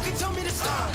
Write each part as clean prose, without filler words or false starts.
can tell me to stop.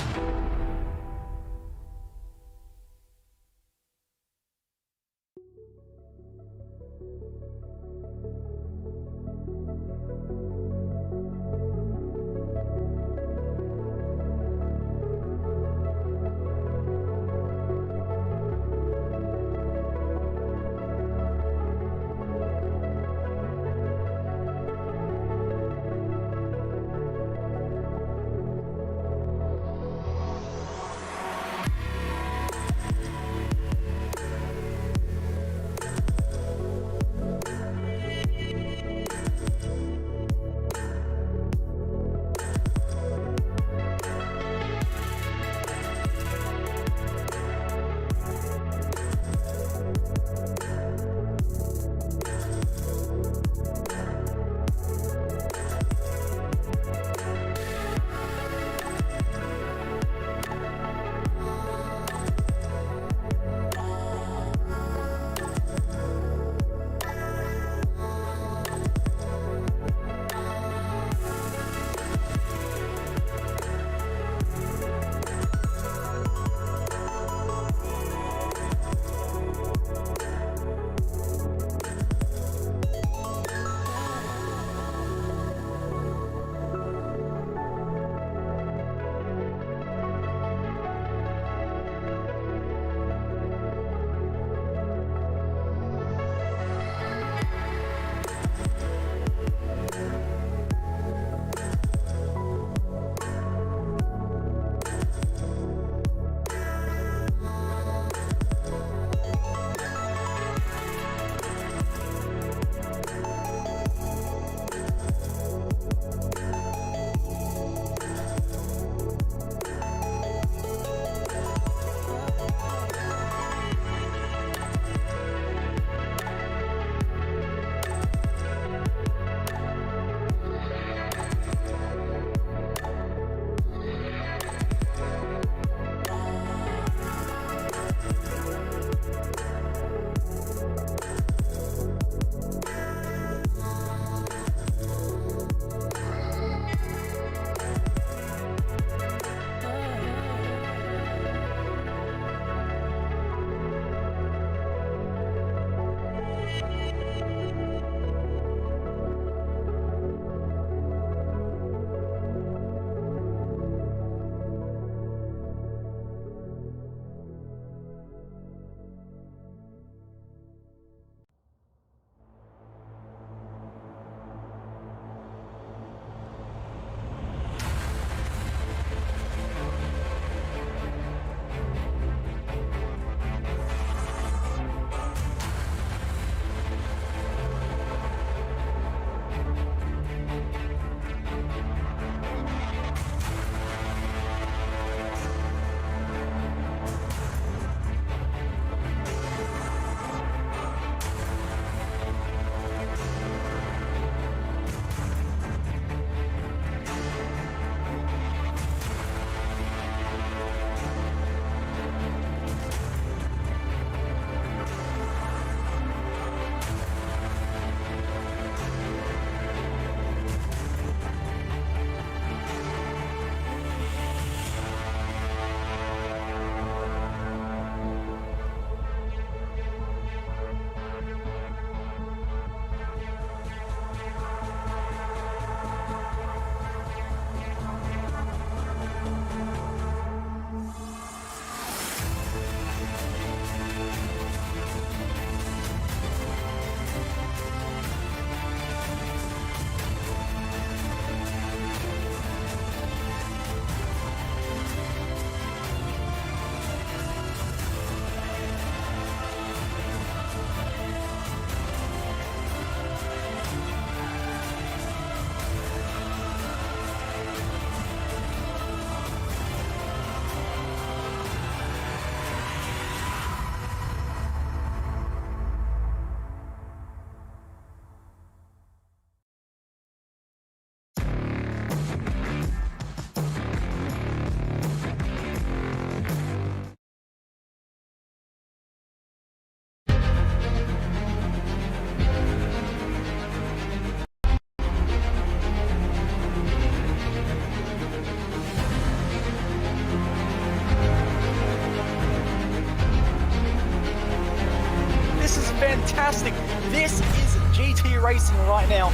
fantastic. This is GT racing right now.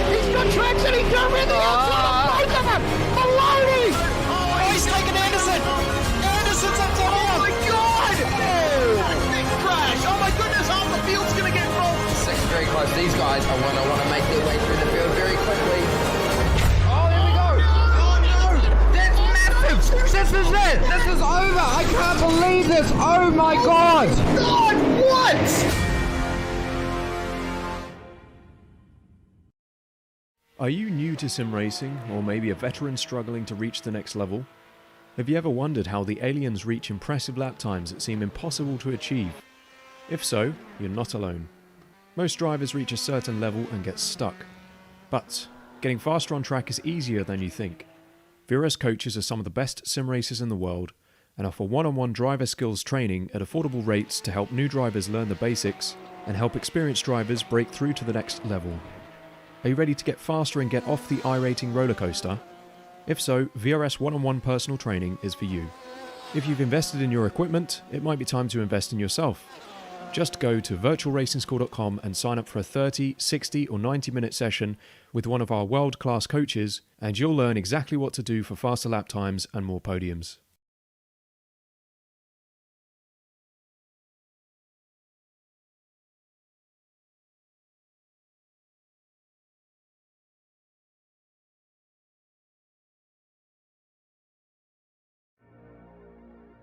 He's got traction, he's got rid of the outside of both of them! Maloney! Oh, he's taken Anderson! Anderson's up top! Oh my god! Oh! Big crash! Oh my goodness, half the field's gonna get rolled! This is very close. These guys are going to want to make their way through the field very quickly. Oh, here we go! Oh no! That's massive! This is it! This is over! I can't believe this! Oh my god! God, what? Are you new to sim racing, or maybe a veteran struggling to reach the next level? Have you ever wondered how the aliens reach impressive lap times that seem impossible to achieve? If so, you're not alone. Most drivers reach a certain level and get stuck. But getting faster on track is easier than you think. VRS coaches are some of the best sim racers in the world and offer one-on-one driver skills training at affordable rates to help new drivers learn the basics and help experienced drivers break through to the next level. Are you ready to get faster and get off the iRacing roller coaster? If so, VRS one-on-one personal training is for you. If you've invested in your equipment, it might be time to invest in yourself. Just go to virtualracingschool.com and sign up for a 30, 60 or 90-minute session with one of our world-class coaches, and you'll learn exactly what to do for faster lap times and more podiums.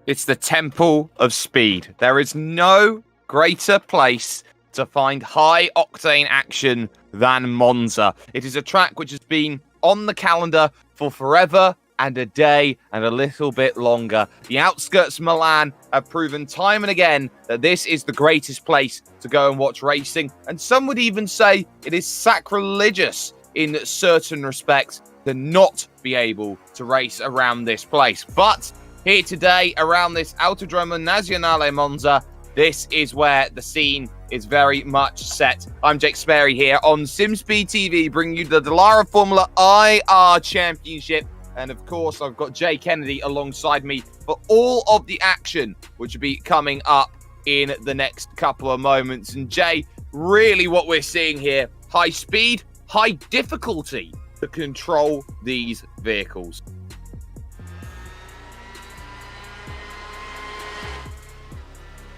It's the Temple of Speed. There is no greater place to find high-octane action than Monza. It is a track which has been on the calendar for forever and a day and a little bit longer. The outskirts of Milan have proven time and again that this is the greatest place to go and watch racing. And some would even say it is sacrilegious in certain respects to not be able to race around this place. But here today, around this Autodromo Nazionale Monza, this is where the scene is very much set. I'm Jake Sperry here on SimSpeed TV, bringing you the Dallara Formula IR Championship. And of course, I've got Jay Kennedy alongside me for all of the action, which will be coming up in the next couple of moments. And Jay, really what we're seeing here, high speed, high difficulty to control these vehicles.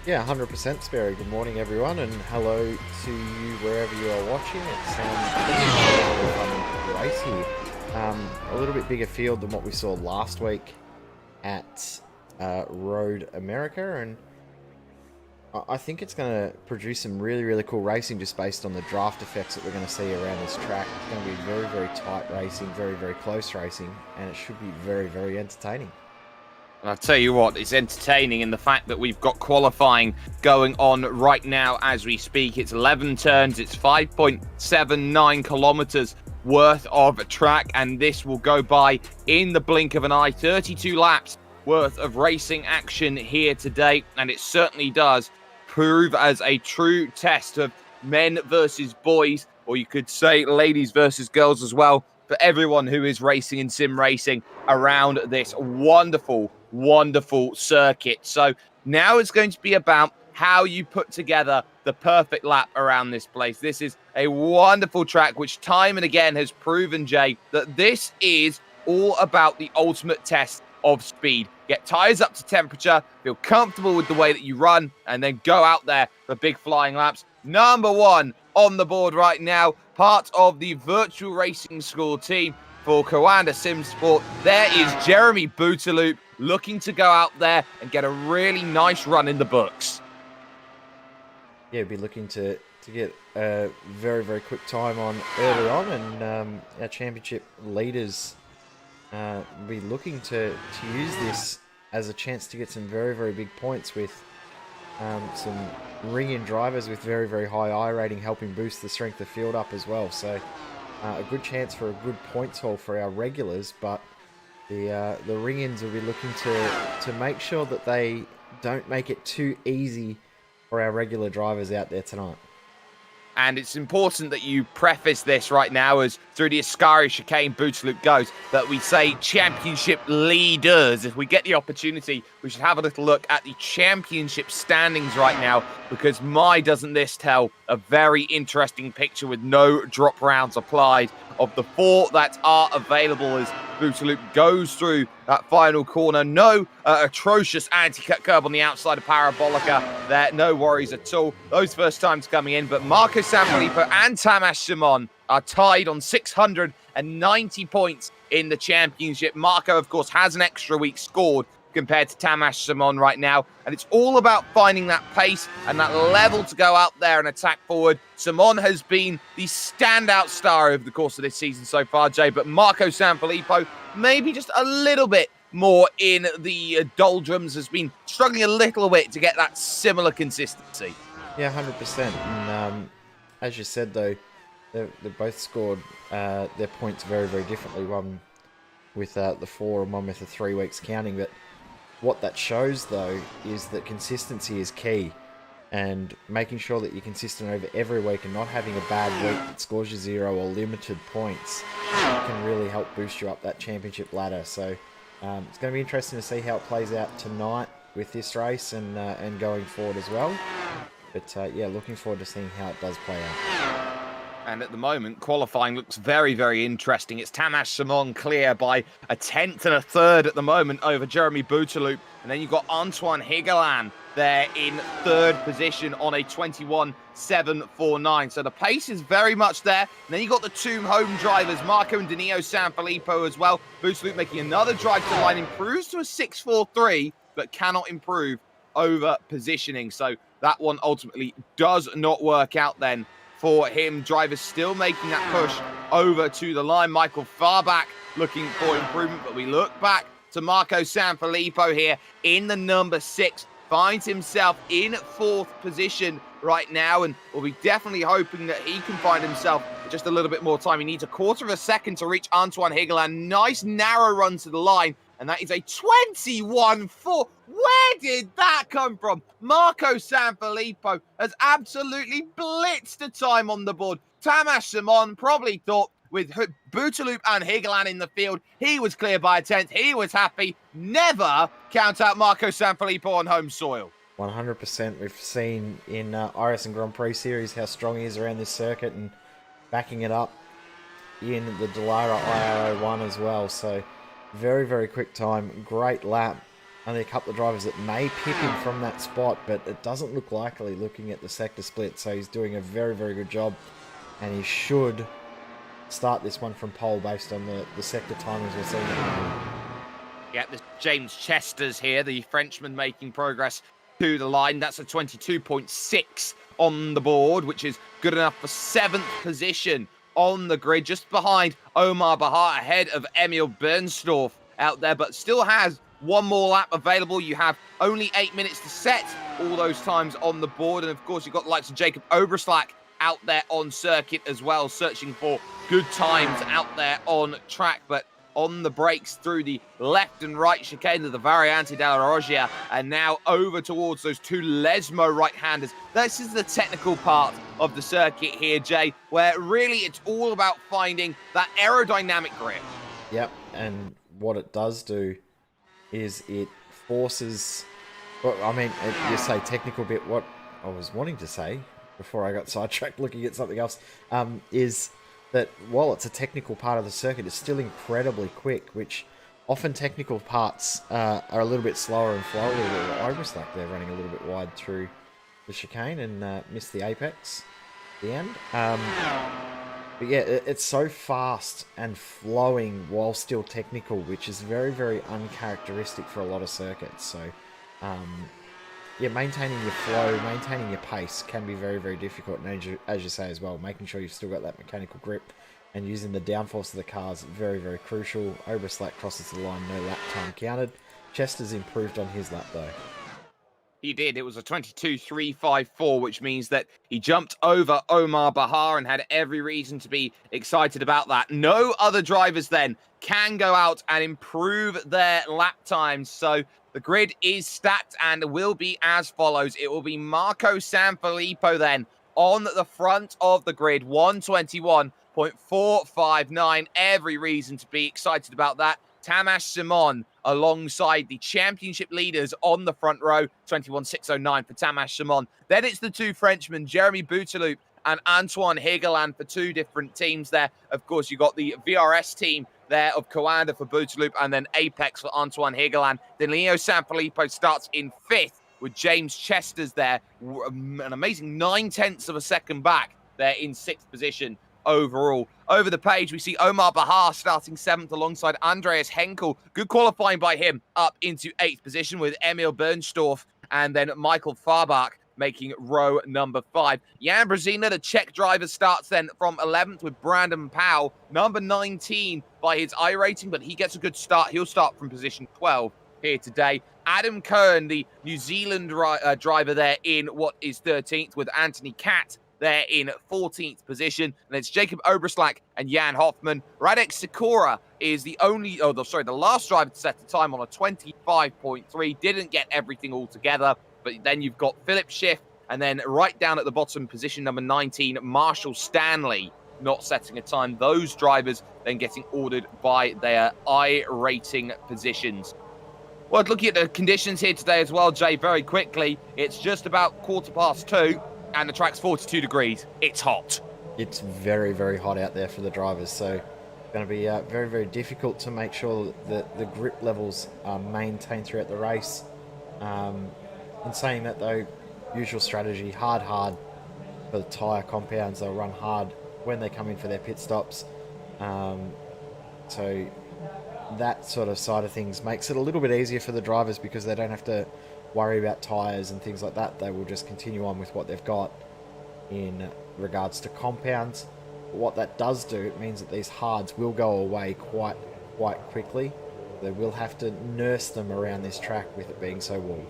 Yeah, 100% Sperry. Good morning, everyone, and hello to you wherever you are watching. It's a fun race here. A little bit bigger field than what we saw last week at Road America, and I think it's going to produce some really, really cool racing just based on the draft effects that we're going to see around this track. It's going to be very, very tight racing, very, very close racing, and it should be very, very entertaining. And I'll tell you what, it's entertaining in the fact that we've got qualifying going on right now as we speak. It's 11 turns, it's 5.79 kilometers worth of track, and this will go by in the blink of an eye. 32 laps worth of racing action here today, and it certainly does prove as a true test of men versus boys, or you could say ladies versus girls as well, for everyone who is racing in sim racing around this wonderful, wonderful circuit. So now it's going to be about how you put together the perfect lap around this place. This is a wonderful track, which time and again has proven, Jay, that this is all about the ultimate test of speed. Get tires up to temperature, feel comfortable with the way that you run, and then go out there for big flying laps. Number one on the board right now, part of the Virtual Racing School team for Coanda Sim Sport. There is Jeremy Booterloop looking to go out there and get a really nice run in the books. Yeah, be looking to get a very, very quick time on early on, and our championship leaders be looking to use this as a chance to get some very, very big points with some ring-in drivers with very, very high I rating, helping boost the strength of field up as well. So a good chance for a good points haul for our regulars, but the ring-ins will be looking to make sure that they don't make it too easy for our regular drivers out there tonight. And it's important that you preface this right now as through the Ascari chicane Bootsloop goes, that we say championship leaders. If we get the opportunity, we should have a little look at the championship standings right now, because my doesn't this tell a very interesting picture with no drop rounds applied of the 4 that are available as Bootsloop goes through that final corner. No atrocious anti-cut curb on the outside of Parabolica there. No worries at all. Those first times coming in, but Marco Sanfilippo and Tamas Simon are tied on 690 points in the championship. Marco, of course, has an extra week scored compared to Tamas Simon right now. And it's all about finding that pace and that level to go out there and attack forward. Simon has been the standout star over the course of this season so far, Jay, but Marco Sanfilippo maybe just a little bit more in the doldrums, has been struggling a little bit to get that similar consistency. Yeah, 100%. And as you said, though, they both scored their points very, very differently. One with the 4 and one with the 3 weeks counting. But what that shows, though, is that consistency is key. And making sure that you're consistent over every week and not having a bad week that scores you 0 or limited points can really help boost you up that championship ladder. So it's going to be interesting to see how it plays out tonight with this race and going forward as well. But yeah, looking forward to seeing how it does play out. And at the moment, qualifying looks very, very interesting. It's Tamas Simon clear by a 10th and a 3rd at the moment over Jeremy Bouteloup. And then you've got Antoine Higelan there in 3rd position on a 21.749. So the pace is very much there. And then you've got the 2 home drivers, Marco and Danilo Sanfilippo as well. Bouteloup making another drive to the line, improves to a 6.43, but cannot improve over positioning. So that one ultimately does not work out then for him. Drivers still making that push over to the line. Michael Farback looking for improvement, but we look back to Marco Sanfilippo here in the number 6. Finds himself in 4th position right now, and we'll be definitely hoping that he can find himself just a little bit more time. He needs a 1/4 of a second to reach Antoine Higelan. Nice narrow run to the line, and that is a 21.4. Where did that come from? Marco Sanfilippo has absolutely blitzed the time on the board. Tamas Simon probably thought with Bouteloup and Higelan in the field, he was clear by a 10th. He was happy. Never count out Marco Sanfilippo on home soil. 100%. We've seen in iRacing Grand Prix Series how strong he is around this circuit and backing it up in the Dallara iR-01 as well. So very, very quick time. Great lap. Only a couple of drivers that may pick him from that spot, but it doesn't look likely looking at the sector split. So he's doing a very, very good job. And he should start this one from pole based on the sector timings we're seeing. Yeah, there's James Chester's here, the Frenchman making progress to the line. That's a 22.6 on the board, which is good enough for 7th position on the grid, just behind Omar Bahar, ahead of Emil Bernstorff out there, but still has one more lap available. You have only 8 minutes to set all those times on the board. And of course, you've got the likes of Jacob Oberslack out there on circuit as well, searching for good times out there on track. But on the brakes through the left and right chicane of the Variante della Roggia, and now over towards those 2 Lesmo right-handers. This is the technical part of the circuit here, Jay, where really it's all about finding that aerodynamic grip. Yep, and what it does do is it forces, well, I mean, you say technical bit, what I was wanting to say before I got sidetracked looking at something else, is that while it's a technical part of the circuit, it's still incredibly quick, which often technical parts are a little bit slower and flowier. Almost like they're running a little bit wide through the chicane and missed the apex at the end. But yeah, it's so fast and flowing while still technical, which is very, very uncharacteristic for a lot of circuits. So, yeah, maintaining your flow, maintaining your pace can be very, very difficult. And as you say as well, making sure you've still got that mechanical grip and using the downforce of the cars, very, very crucial. Oberslack crosses the line, no lap time counted. Chester's improved on his lap though. He did. It was a 22.354, which means that he jumped over Omar Bahar and had every reason to be excited about that. No other drivers then can go out and improve their lap times. So the grid is stacked and will be as follows. It will be Marco Sanfilippo then on the front of the grid, 121.459. Every reason to be excited about that. Tamas Simon alongside the championship leaders on the front row, 21.609 for Tamas Simon. Then it's the two Frenchmen, Jeremy Bouteloup and Antoine Higeland, for two different teams there. Of course, you got the VRS team there of Coanda for Bouteloup and then Apex for Antoine Higeland. Then Leo Sanfilippo starts in 5th with James Chesters there, an amazing 9/10 of a second back there in 6th position overall. Over the page, we see Omar Bahar starting 7th alongside Andreas Henkel. Good qualifying by him up into 8th position with Emil Bernstorff and then Michael Farbach making row number 5. Jan Brzezina, the Czech driver, starts then from 11th with Brandon Powell, number 19 by his iRacing, but he gets a good start. He'll start from position 12 here today. Adam Cohen, the New Zealand driver there in what is 13th with Anthony Catt there in 14th position. And it's Jacob Oberslack and Jan Hoffman. Radek Sikora is the last driver to set the time on a 25.3. Didn't get everything all together. But then you've got Philip Schiff, and then right down at the bottom, position number 19, Marshall Stanley, not setting a time. Those drivers then getting ordered by their iRacing positions. Well, looking at the conditions here today as well, Jay, very quickly, it's just about 2:15, and the track's 42 degrees. It's hot. It's very, very hot out there for the drivers, so it's going to be very, very difficult to make sure that the grip levels are maintained throughout the race. In saying that, though, usual strategy, hard for the tyre compounds. They'll run hard when they come in for their pit stops. So that sort of side of things makes it a little bit easier for the drivers because they don't have to worry about tyres and things like that. They will just continue on with what they've got in regards to compounds. But what that does do, it means that these hards will go away quite quickly. They will have to nurse them around this track with it being so warm.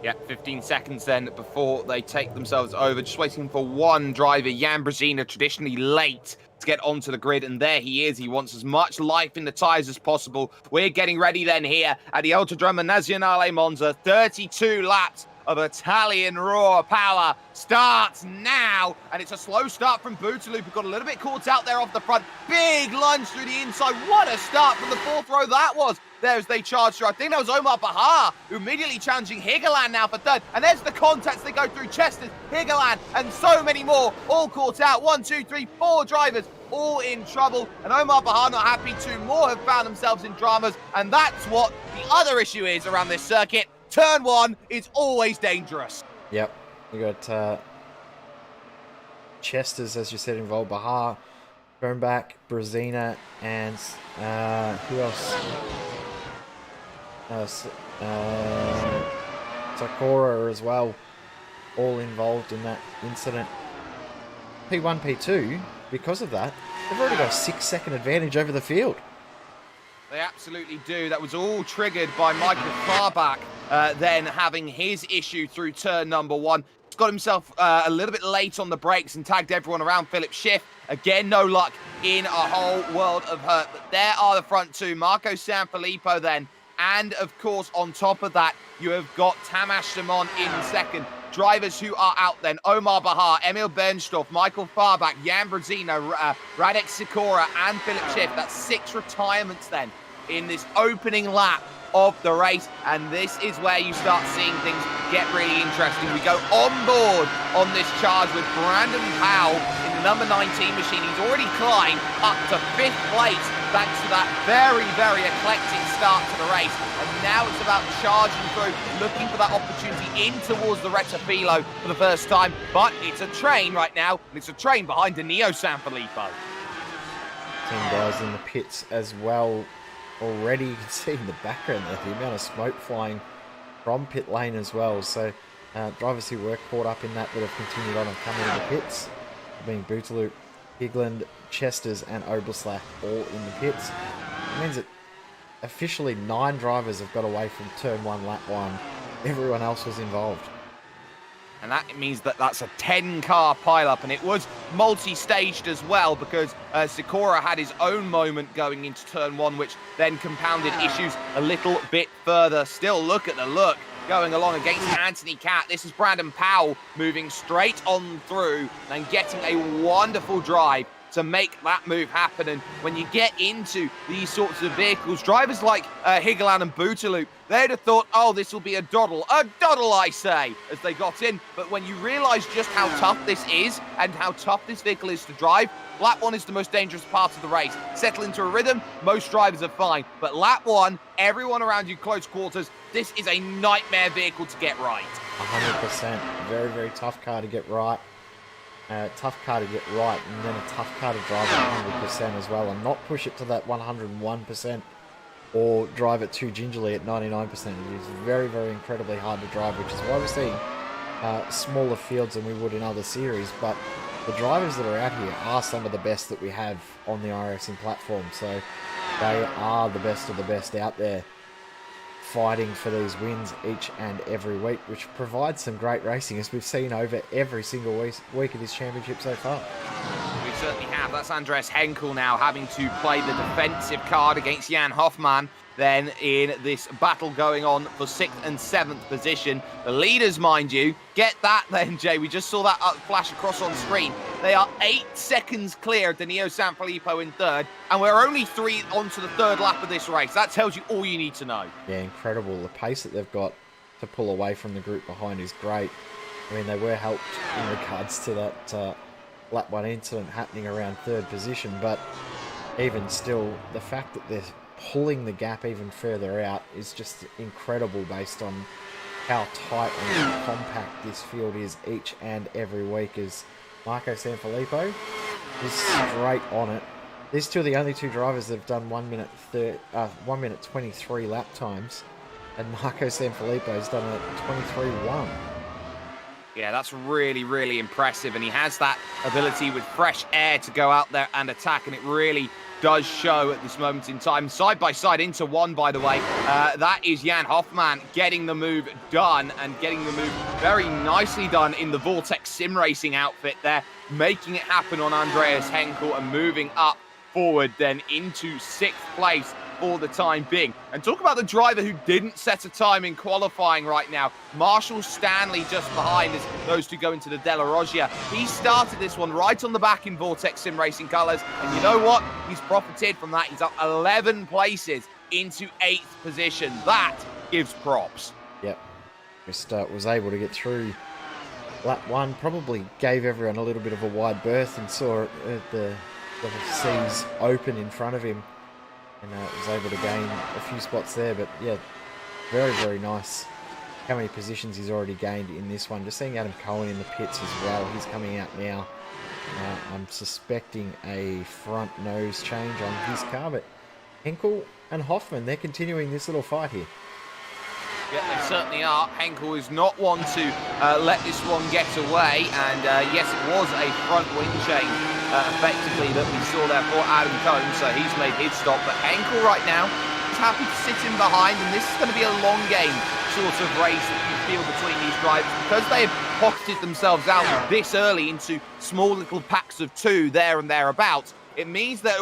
Yeah, 15 seconds then before they take themselves over. Just waiting for one driver, Jan Brzezina, traditionally late to get onto the grid. And there he is. He wants as much life in the tyres as possible. We're getting ready then here at the Autodromo Nazionale Monza. 32 laps of Italian raw power starts now, and it's a slow start from Bouteloup, who got a little bit caught out there off the front. Big lunge through the inside. What a start from the 4th row that was. There's they charge through. I think that was Omar Bahar, who immediately challenging Higeland now for 3rd. And there's the contacts they go through. Chesters, Higeland, and so many more all caught out. 1, 2, 3, 4 drivers all in trouble. And Omar Bahar not happy. 2 more have found themselves in dramas. And that's what the other issue is around this circuit. Turn 1 is always dangerous. Yep. You got Chesters, as you said, involved. Bahar, Bernbach, Brzezina, and who else? Sakura as well, all involved in that incident. P1, P2, because of that, they've already got a 6-second advantage over the field. They absolutely do. That was all triggered by Michael Farbach then having his issue through turn number 1. He's got himself a little bit late on the brakes and tagged everyone around. Philip Schiff, again, no luck in a whole world of hurt. But there are the front two. Marco Sanfilippo then. And, of course, on top of that, you have got Tamas Simon in 2nd. Drivers who are out then, Omar Bahar, Emil Bernstorff, Michael Farbach, Jan Brzezina, Radek Sikora, and Philip Schiff. That's 6 retirements then in this opening lap of the race. And this is where you start seeing things get really interesting. We go on board on this charge with Brandon Powell in the number 19 machine. He's already climbed up to 5th place thanks to that very, very eclectic start to the race. And now it's about charging through, looking for that opportunity in towards the Rettifilo for the first time. But it's a train right now, and it's a train behind Danilo Sanfilippo. 10 guys in the pits as well already. You can see in the background there the amount of smoke flying from pit lane as well. So drivers who were caught up in that have continued on and come into the pits, being Bouteloup, Higland, Chesters and Oberslack all in the pits. It means that officially 9 drivers have got away from turn 1, lap 1. Everyone else was involved. And that means that that's a 10-car pileup, and it was multi-staged as well because Sikora had his own moment going into turn 1, which then compounded issues a little bit further. Still, look at the look going along against Anthony Catt. This is Brandon Powell moving straight on through and getting a wonderful drive to make that move happen. And when you get into these sorts of vehicles, drivers like Higeland and Booterloop, they'd have thought, oh, this will be a doddle, I say, as they got in. But when you realise just how tough this is and how tough this vehicle is to drive, lap 1 is the most dangerous part of the race. Settle into a rhythm, most drivers are fine. But lap 1, everyone around you close quarters, this is a nightmare vehicle to get right. 100%. Very, very tough car to get right. Tough car to get right, and then a tough car to drive at 100% as well, and not push it to that 101% or drive it too gingerly at 99%. It is very, very incredibly hard to drive, which is why we're seeing smaller fields than we would in other series. But the drivers that are out here are some of the best that we have on the iRacing platform, so they are the best of the best out there, fighting for these wins each and every week, which provides some great racing, as we've seen over every single week of this championship so far. We certainly have. That's Andreas Henkel now having to play the defensive card against Jan Hoffmann. Then in this battle going on for 6th and 7th position. The leaders, mind you, get that then, Jay. We just saw that flash across on screen. They are 8 seconds clear of Danilo Sanfilippo in 3rd, and we're only 3 onto the 3rd lap of this race. That tells you all you need to know. Yeah, incredible. The pace that they've got to pull away from the group behind is great. I mean, they were helped in regards to that lap 1 incident happening around 3rd position, but even still, the fact that they're pulling the gap even further out is just incredible based on how tight and compact this field is each and every week, as Marco Sanfilippo is straight on it. These two are the only 2 drivers that have done 1 minute 23 lap times, and Marco Sanfilippo has done a 23.1. Yeah, that's really, really impressive, and he has that ability with fresh air to go out there and attack, and it really does show at this moment in time. Side by side into 1, by the way. That is Jan Hoffmann getting the move done, and getting the move very nicely done in the Vortex Sim Racing outfit there, making it happen on Andreas Henkel and moving up forward then into 6th place for the time being. And talk about the driver who didn't set a time in qualifying right now. Marshall Stanley just behind as those two go into the Dallara. He started this one right on the back in Vortex Sim Racing colours, and you know what? He's profited from that. He's up 11 places into 8th position. That gives props. Yep. Just was able to get through lap 1, probably gave everyone a little bit of a wide berth, and saw the seas open in front of him, and was able to gain a few spots there. But yeah, very, very nice how many positions he's already gained in this one. Just seeing Adam Cohen in the pits as well. He's coming out now. I'm suspecting a front nose change on his car, but Henkel and Hoffmann, they're continuing this little fight here. Yeah, they certainly are. Henkel is not one to let this one get away, and yes, it was a front wing change effectively that we saw there for Adam Cohen, so he's made his stop. But Henkel right now is happy to sit in behind, and this is going to be a long game sort of race that you feel between these drivers, because they have pocketed themselves out this early into small little packs of 2 there and thereabouts. It means that,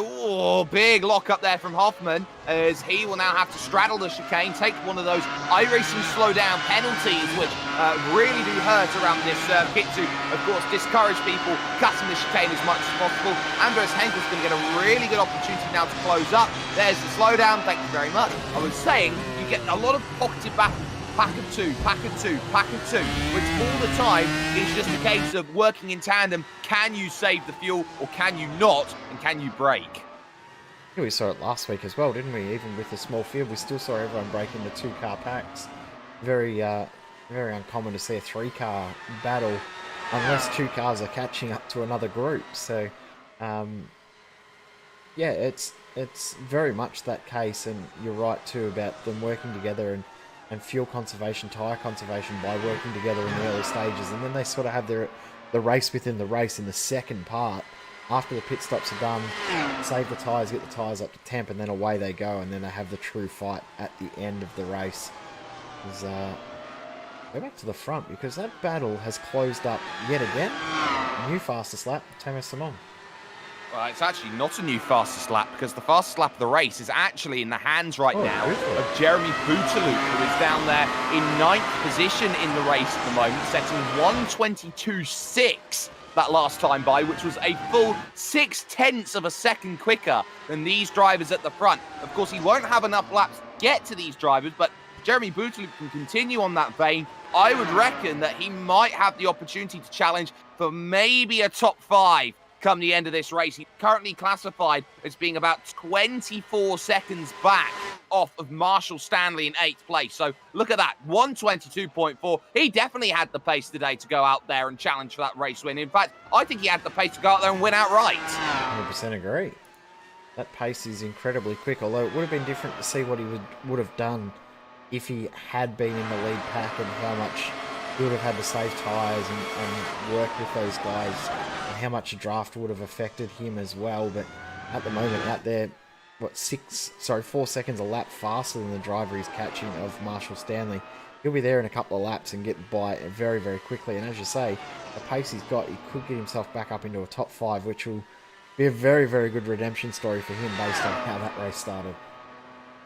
big lock up there from Hoffmann, as he will now have to straddle the chicane, take one of those iRacing slowdown penalties, which really do hurt around this circuit, to, of course, discourage people cutting the chicane as much as possible. Andreas Henkel's going to get a really good opportunity now to close up. There's the slowdown, thank you very much. I was saying, you get a lot of pocketed back. Pack of 2, pack of 2, pack of 2, which all the time is just a case of working in tandem. Can you save the fuel, or can you not, and can you brake? Yeah, we saw it last week as well, didn't we? Even with the small field, we still saw everyone break into 2-car packs. Very, very uncommon to see a 3-car battle unless 2 cars are catching up to another group. So, yeah, it's very much that case, and you're right too about them working together and fuel conservation, tyre conservation by working together in the early stages, and then they sort of have the race within the race in the second part. After the pit stops are done, save the tyres, get the tyres up to temp, and then away they go, and then they have the true fight at the end of the race. Go back to the front, because that battle has closed up yet again. New fastest lap, Thomas Simon. Well, it's actually not a new fastest lap because the fastest lap of the race is actually in the hands right now of Jeremy Bouteloup, who is down there in 9th position in the race at the moment, setting 1:22.6 that last time by, which was a full 0.6 of a second quicker than these drivers at the front. Of course, he won't have enough laps to get to these drivers, but Jeremy Bouteloup can continue on that vein. I would reckon that he might have the opportunity to challenge for maybe a top 5 come the end of this race. He's currently classified as being about 24 seconds back off of Marshall Stanley in 8th place. So look at that, 1:22.4. He definitely had the pace today to go out there and challenge for that race win. In fact, I think he had the pace to go out there and win outright. 100% agree. That pace is incredibly quick, although it would have been different to see what he would have done if he had been in the lead pack and how much he would have had to save tyres and work with those guys, and how much a draft would have affected him as well. But at the moment, out there, 4 seconds a lap faster than the driver he's catching of Marshall Stanley. He'll be there in a couple of laps and get by very, very quickly. And as you say, the pace he's got, he could get himself back up into a top 5, which will be a very, very good redemption story for him based on how that race started.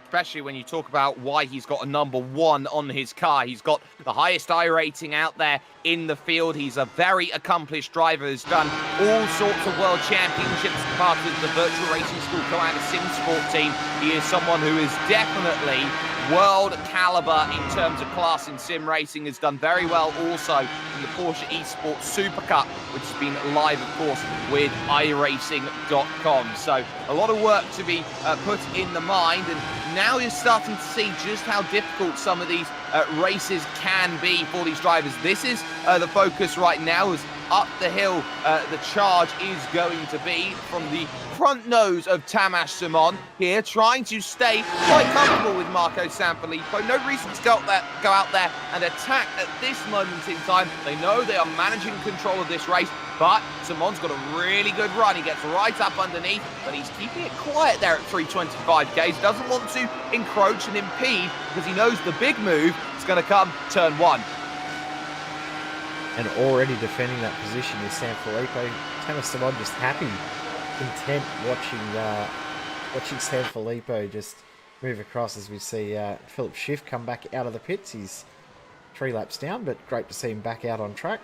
Especially when you talk about why he's got a number 1 on his car. He's got the highest I rating out there in the field. He's a very accomplished driver who's done all sorts of world championships as part of the Virtual Racing School Commander Sim Sport team. He is someone who is definitely world caliber in terms of class in sim racing. Has done very well also in the Porsche Esports Super Cup, which has been live, of course, with iRacing.com. So a lot of work to be put in the mind, and now you're starting to see just how difficult some of these races can be for these drivers. This is the focus right now, as up the hill the charge is going to be from the front nose of Tamas Simon here, trying to stay quite comfortable with Marco Sanfilippo. No reason to go out there and attack at this moment in time. They know they are managing control of this race, but Simon's got a really good run. He gets right up underneath, but he's keeping it quiet there at 325k. He doesn't want to encroach and impede because he knows the big move is going to come turn 1. And already defending that position is Sanfilippo. Tamas Simon just happy, content watching Sanfilippo just move across as we see Philip Schiff come back out of the pits. He's 3 laps down, but great to see him back out on track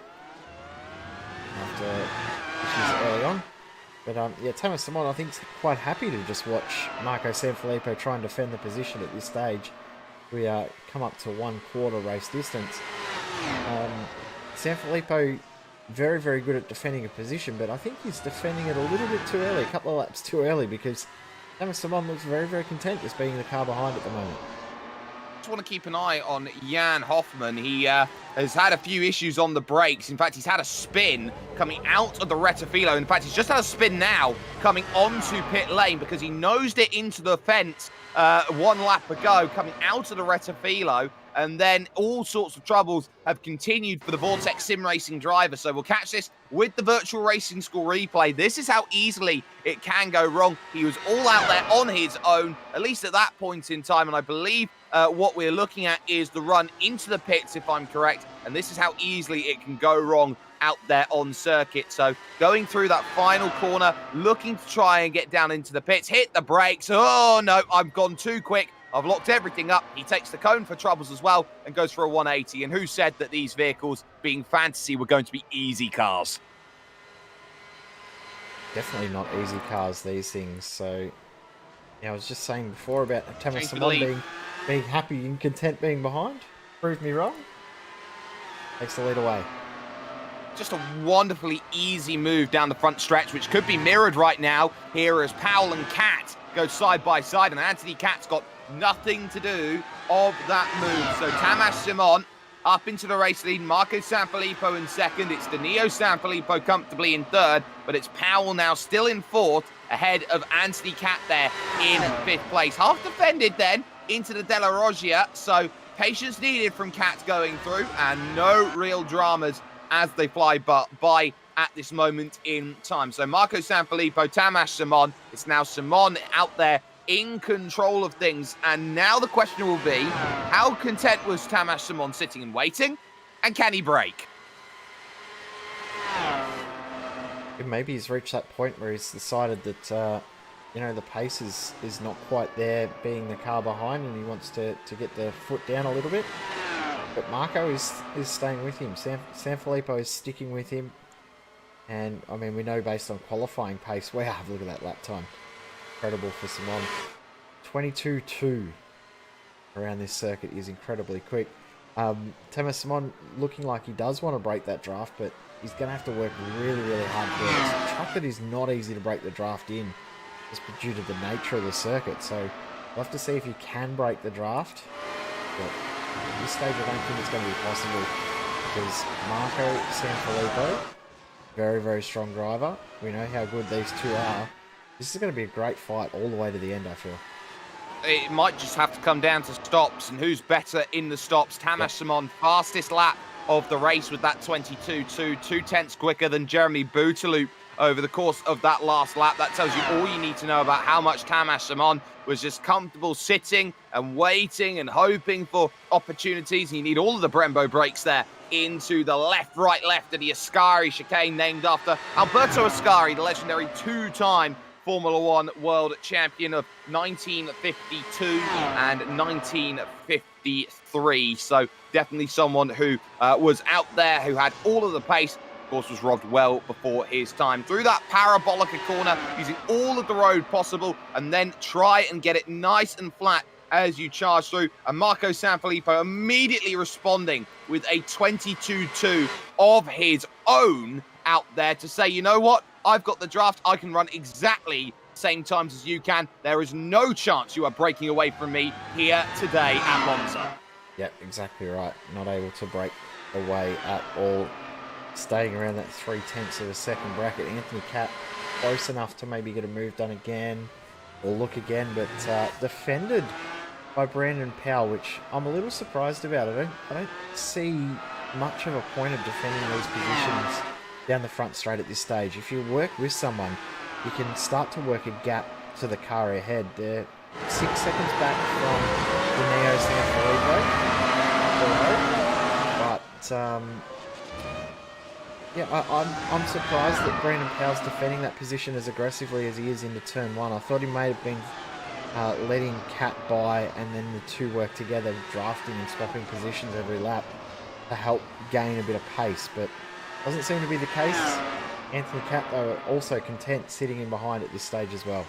after issues early on. But yeah, Tamas Simon, I think, is quite happy to just watch Marco Sanfilippo try and defend the position at this stage. We come up to 1/4 race distance. Sanfilippo, very, very good at defending a position, but I think he's defending it a little bit too early, a couple of laps too early, because Tamas Simon looks very, very content just being the car behind at the moment. Just want to keep an eye on Jan Hoffman. He has had a few issues on the brakes. In fact, he's had a spin coming out of the Rettifilo. In fact, he's just had a spin now coming onto pit lane because he nosed it into the fence 1 lap ago, coming out of the Rettifilo. And then all sorts of troubles have continued for the Vortex Sim Racing driver. So we'll catch this with the Virtual Racing School replay. This is how easily it can go wrong. He was all out there on his own, at least at that point in time. And I believe what we're looking at is the run into the pits, if I'm correct. And this is how easily it can go wrong out there on circuit. So going through that final corner, looking to try and get down into the pits, hit the brakes. Oh no, I've gone too quick. I've locked everything up. He takes the cone for troubles as well and goes for a 180. And who said that these vehicles, being fantasy, were going to be easy cars? Definitely not easy cars, these things. So, yeah, I was just saying before about Tamas Simon being happy and content being behind. Proved me wrong. Takes the lead away. Just a wonderfully easy move down the front stretch, which could be mirrored right now here as Powell and Cat go side by side. And Anthony Cat's got nothing to do of that move. So Tamas Simon up into the race lead. Marco Sanfilippo in second. It's Danilo Sanfilippo comfortably in third, but it's Powell now still in fourth, ahead of Anthony Cat there in 5th place. Half defended then into the Della Roggia, so patience needed from Cat going through, and no real dramas as they fly by at this moment in time. So Marco Sanfilippo, Tamas Simon. It's now Simon out there in control of things. And now the question will be, how content was Tamas Simon sitting and waiting? And can he brake? maybe he's reached that point where he's decided that, you know, the pace is not quite there, being the car behind, and he wants to get the foot down a little bit. But Marco is staying with him. Sanfilippo is sticking with him. And, I mean, we know based on qualifying pace, wow, look at that lap time. Incredible for Simon. 22.2 around this circuit is incredibly quick. Thomas Simon looking like he does want to break that draft, but he's going to have to work really, really hard for it. Chocolate is not easy to break the draft in, just due to the nature of the circuit. So we'll have to see if he can break the draft. But at this stage, I don't think it's going to be possible, because Marco Sanfilippo, very, very strong driver. We know how good these two are. This is going to be a great fight all the way to the end, I feel. It might just have to come down to stops, and who's better in the stops. Tamas Simon, fastest lap of the race with that 22.2, 2/10 quicker than Jeremy Bouteloup over the course of that last lap. That tells you all you need to know about how much Tamas Simon was just comfortable sitting and waiting and hoping for opportunities. You need all of the Brembo brakes there into the left of the Ascari chicane, named after Alberto Ascari, the legendary two-time Formula One world champion of 1952 and 1953. So definitely someone who was out there, who had all of the pace. Of course, was robbed well before his time. Through that parabolica corner, using all of the road possible, and then try and get it nice and flat as you charge through. And Marco Sanfilippo immediately responding with a 22.2 of his own out there to say, you know what? I've got the draft. I can run exactly the same times as you can. There is no chance you are breaking away from me here today at Monza. Yep, exactly right. Not able to break away at all. Staying around that 0.3 of a second bracket. Anthony Catt close enough to maybe get a move done again, or look again, but defended by Brandon Powell, which I'm a little surprised about. I don't see much of a point of defending these positions down the front straight at this stage. If you work with someone, you can start to work a gap to the car ahead. They're 6 seconds back from the Neo Sanfilippo, but yeah, I'm surprised that Brandon Powell's defending that position as aggressively as he is into turn one. I thought he may have been letting Cat by, and then the two work together, drafting and swapping positions every lap to help gain a bit of pace, but doesn't seem to be the case. Anthony Cat, though, also content sitting in behind at this stage as well.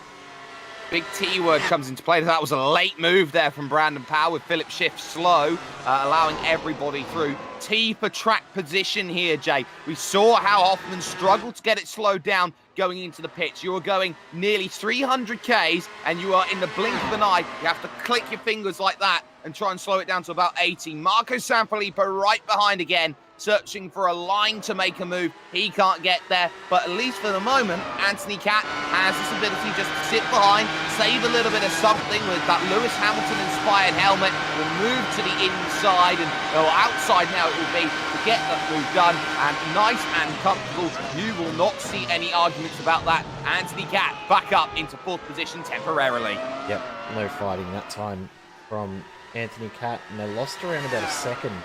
Big T word comes into play. That was a late move there from Brandon Powell, with Philip Schiff slow, allowing everybody through. T for track position here, Jay. We saw how Hoffman struggled to get it slowed down going into the pits. You were going nearly 300 Ks, and you are in the blink of an eye. You have to click your fingers like that and try and slow it down to about 80. Marco Sanfilippo right behind again, searching for a line to make a move. He can't get there, but at least for the moment, Anthony Cat has this ability just to sit behind, save a little bit of something with that Lewis Hamilton-inspired helmet. Will move to the inside, and outside now it will be, to get that move done, and nice and comfortable. You will not see any arguments about that. Anthony Cat back up into fourth position temporarily. Yep, no fighting that time from Anthony Cat, and they lost around about a second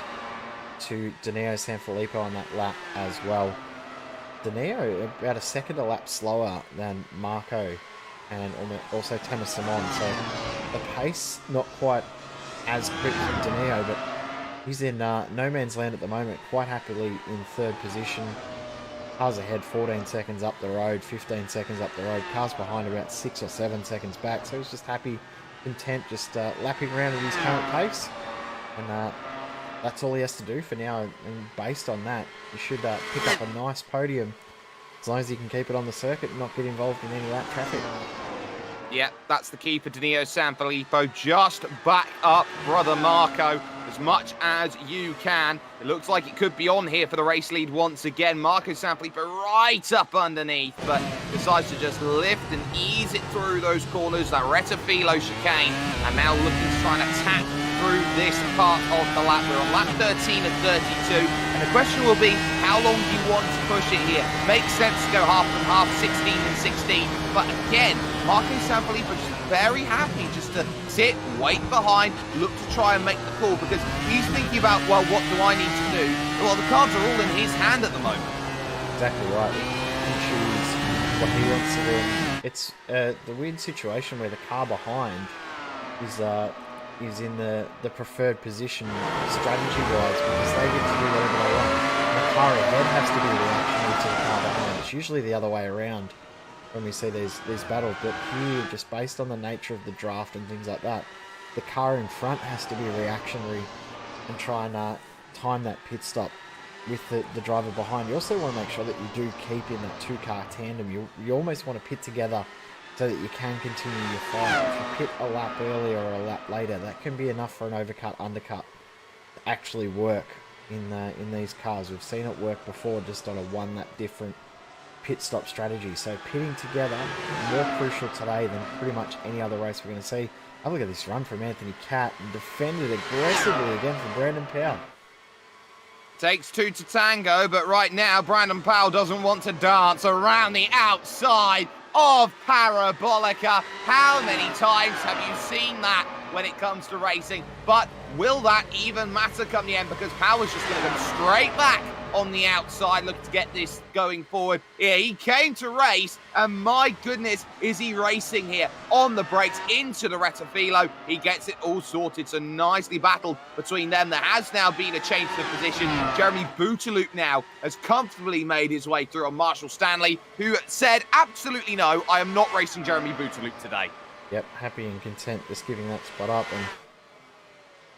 to Danilo Sanfilippo on that lap as well. Danilo about a second a lap slower than Marco, and also Thomas Simon, so the pace not quite as quick from Danilo, but he's in no man's land at the moment, quite happily in third position. Cars ahead 14 seconds up the road, 15 seconds up the road. Cars behind about 6 or 7 seconds back, so he's just happy, content, just lapping around at his current pace, and that's all he has to do for now, and based on that, he should pick up a nice podium, as long as he can keep it on the circuit and not get involved in any lap traffic. Yeah, that's the key for Danilo Sanfilippo. Just back up brother Marco as much as you can. It looks like it could be on here for the race lead once again. Marco Sanfilippo right up underneath, but decides to just lift and ease it through those corners, that Retafilo chicane, and now looking to try and attack through this part of the lap. We're on lap 13 of 32, and the question will be, how long do you want to push it here? Makes sense to go half and half, 16 and 16, but again, Marco Sanfilippo just very happy just to sit, wait behind, look to try and make the call, because he's thinking about, well, what do I need to do? Well, the cards are all in his hand at the moment. Exactly right. He can choose what he wants to do. It's the weird situation where the car behind is in the preferred position strategy-wise because they get to do whatever they want. And the car ahead has to be reactionary to the car behind. It's usually the other way around when we see these battles, but here, just based on the nature of the draft and things like that, the car in front has to be reactionary and try and time that pit stop with the driver behind. You also want to make sure that you do keep in that two-car tandem. You almost want to pit together so that you can continue your fight. If you pit a lap earlier or a lap later, that can be enough for an overcut, undercut to actually work in these cars. We've seen it work before just on a one-lap different pit stop strategy. So pitting together, more crucial today than pretty much any other race we're going to see. Have a look at this run from Anthony Catt and defended aggressively again from Brandon Powell. Takes two to tango, but right now Brandon Powell doesn't want to dance around the outside of Parabolica. How many times have you seen that when it comes to racing? But will that even matter come the end? Because Powell's just going to come straight back on the outside, looking to get this going forward. Yeah, he came to race, and my goodness, is he racing here on the brakes into the Retafilo. He gets it all sorted, so nicely battled between them. There has now been a change to the position. Jeremy Bouteloup now has comfortably made his way through on Marshall Stanley, who said, absolutely no, I am not racing Jeremy Bouteloup today. Yep, happy and content just giving that spot up, and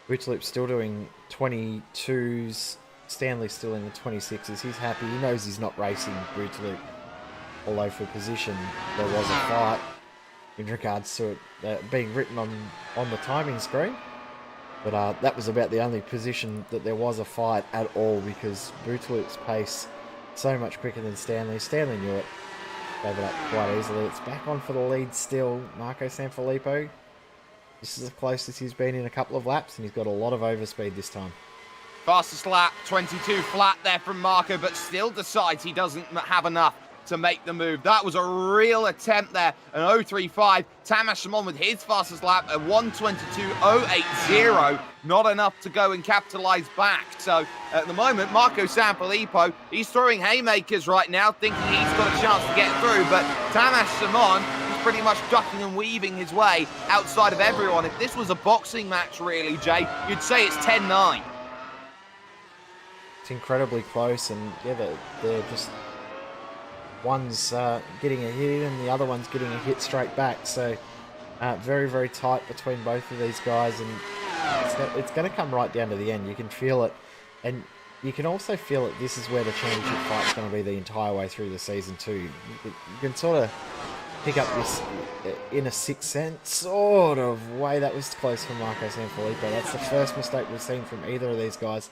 Bouteloup's still doing 22s. Stanley's still in the 26s. He's happy. He knows he's not racing Bouteloup. Although for position, there was a fight in regards to it being written on the timing screen. But that was about the only position that there was a fight at all, because Bouteloup's pace so much quicker than Stanley. Stanley knew it. Gave it up quite easily. It's back on for the lead still. Marco Sanfilippo. This is the closest he's been in a couple of laps, and he's got a lot of overspeed this time. Fastest lap, 22 flat there from Marco, but still decides he doesn't have enough to make the move. That was a real attempt there. An 0.35. Tamas Shimon with his fastest lap at 1:22.080. Not enough to go and capitalise back. So at the moment, Marco Sanfilippo, he's throwing haymakers right now, thinking he's got a chance to get through. But Tamas Shimon, he's pretty much ducking and weaving his way outside of everyone. If this was a boxing match, really, Jay, you'd say it's 10-9. It's incredibly close, and yeah, they're just one's getting a hit and the other one's getting a hit straight back. So very, very tight between both of these guys, and it's going to come right down to the end. You can feel it, and you can also feel that this is where the championship fight's going to be the entire way through the season too. You can sort of pick up this in a sixth sense sort of way. That was close for Marco Sanfilippo. That's the first mistake we've seen from either of these guys.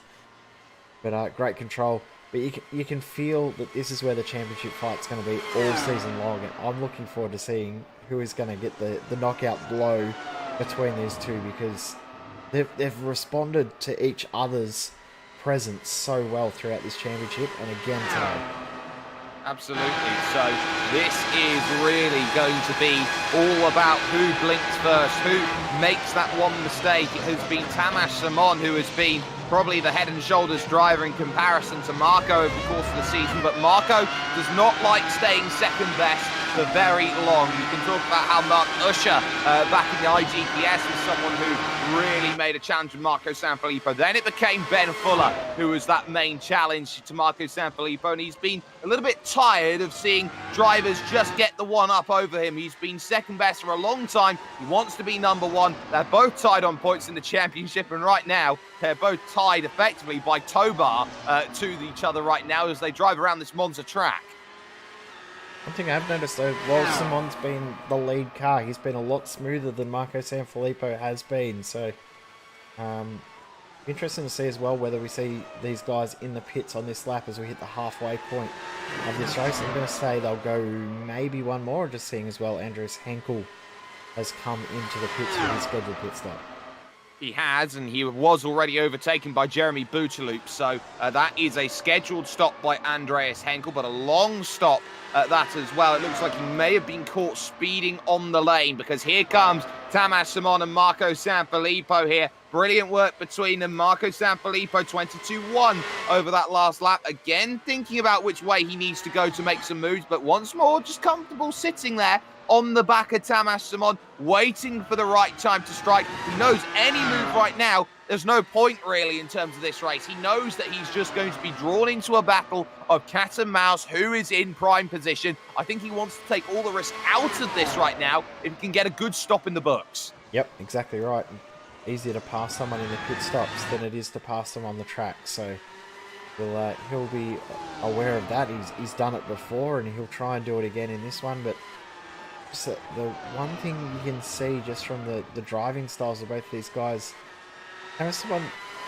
But great control. But you can feel that this is where the championship fight's going to be all season long. And I'm looking forward to seeing who is going to get the knockout blow between these two, because they've responded to each other's presence so well throughout this championship, and again today. Absolutely. So this is really going to be all about who blinks first, who makes that one mistake. It has been Tamas Shimon who has been probably the head and shoulders driver in comparison to Marco over the course of the season, but Marco does not like staying second best for very long. You can talk about how Mark Usher back in the IGPS was someone who really made a challenge with Marco Sanfilippo. Then it became Ben Fuller who was that main challenge to Marco Sanfilippo, and he's been a little bit tired of seeing drivers just get the one up over him. He's been second best for a long time. He wants to be number one. They're both tied on points in the championship, and right now they're both tied effectively by tow bar to each other right now as they drive around this Monza track. One thing I've noticed though, while Simon's been the lead car, he's been a lot smoother than Marco Sanfilippo has been. So, interesting to see as well whether we see these guys in the pits on this lap as we hit the halfway point of this race. I'm going to say they'll go maybe one more, just seeing as well Andreas Henkel has come into the pits for his scheduled pit stop. He has, and he was already overtaken by Jeremy Bouteloup. So that is a scheduled stop by Andreas Henkel, but a long stop at that as well. It looks like he may have been caught speeding on the lane, because here comes Tamas Simon and Marco Sanfilippo here. Brilliant work between them. Marco Sanfilippo 22-1 over that last lap. Again, thinking about which way he needs to go to make some moves, but once more, just comfortable sitting there on the back of Tamas Simon, waiting for the right time to strike. He knows any move right now, there's no point really in terms of this race. He knows that he's just going to be drawn into a battle of cat and mouse, who is in prime position. I think he wants to take all the risk out of this right now if he can get a good stop in the books. Yep, exactly right. Easier to pass someone in the pit stops than it is to pass them on the track. So he'll be aware of that. He's done it before, and he'll try and do it again in this one. But just the one thing you can see just from the driving styles of both these guys, someone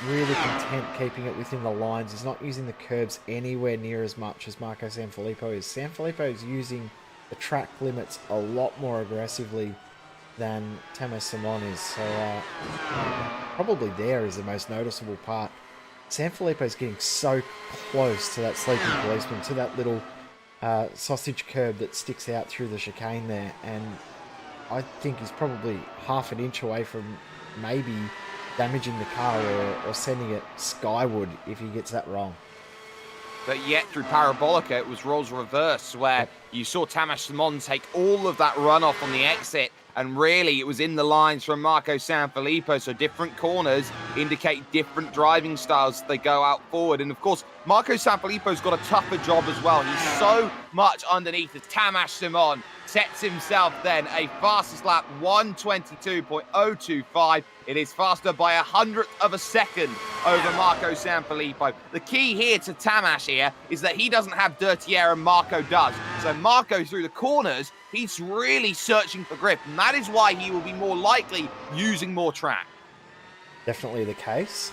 really content keeping it within the lines. He's not using the curbs anywhere near as much as Marco Sanfilippo is. Sanfilippo is using the track limits a lot more aggressively than Tamas Simon is. So probably there is the most noticeable part. Sanfilippo is getting so close to that sleeping policeman, to that little sausage curb that sticks out through the chicane there, and I think he's probably half an inch away from maybe damaging the car or sending it skyward if he gets that wrong. But yet through Parabolica, it was roles reverse, where you saw Tamas Simon take all of that runoff on the exit, and really it was in the lines from Marco Sanfilippo. So different corners indicate different driving styles as they go out forward. And of course, Marco Sanfilippo's got a tougher job as well. He's so much underneath as Tamas Simon sets himself then a fastest lap, 1:22.025. It is faster by 100th of a second over Marco Sanfilippo. The key here to Tamas here is that he doesn't have dirty air and Marco does. So Marco through the corners, he's really searching for grip, and that is why he will be more likely using more track. Definitely the case.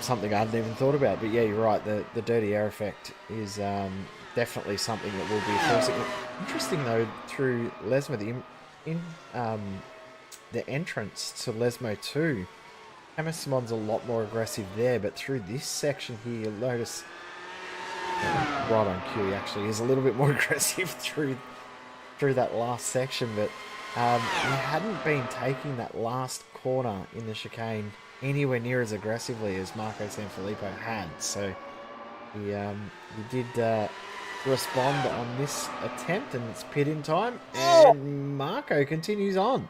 Something I hadn't even thought about, but yeah, you're right. The dirty air effect is definitely something that will be forcing. Interesting though, through Lesmo, the entrance to Lesmo 2, Tamas Simon's a lot more aggressive there, but through this section here, you'll notice right on cue, he actually is a little bit more aggressive through that last section, but he hadn't been taking that last corner in the chicane anywhere near as aggressively as Marco Sanfilippo had. So he did respond on this attempt, and it's pit in time, and Marco continues on.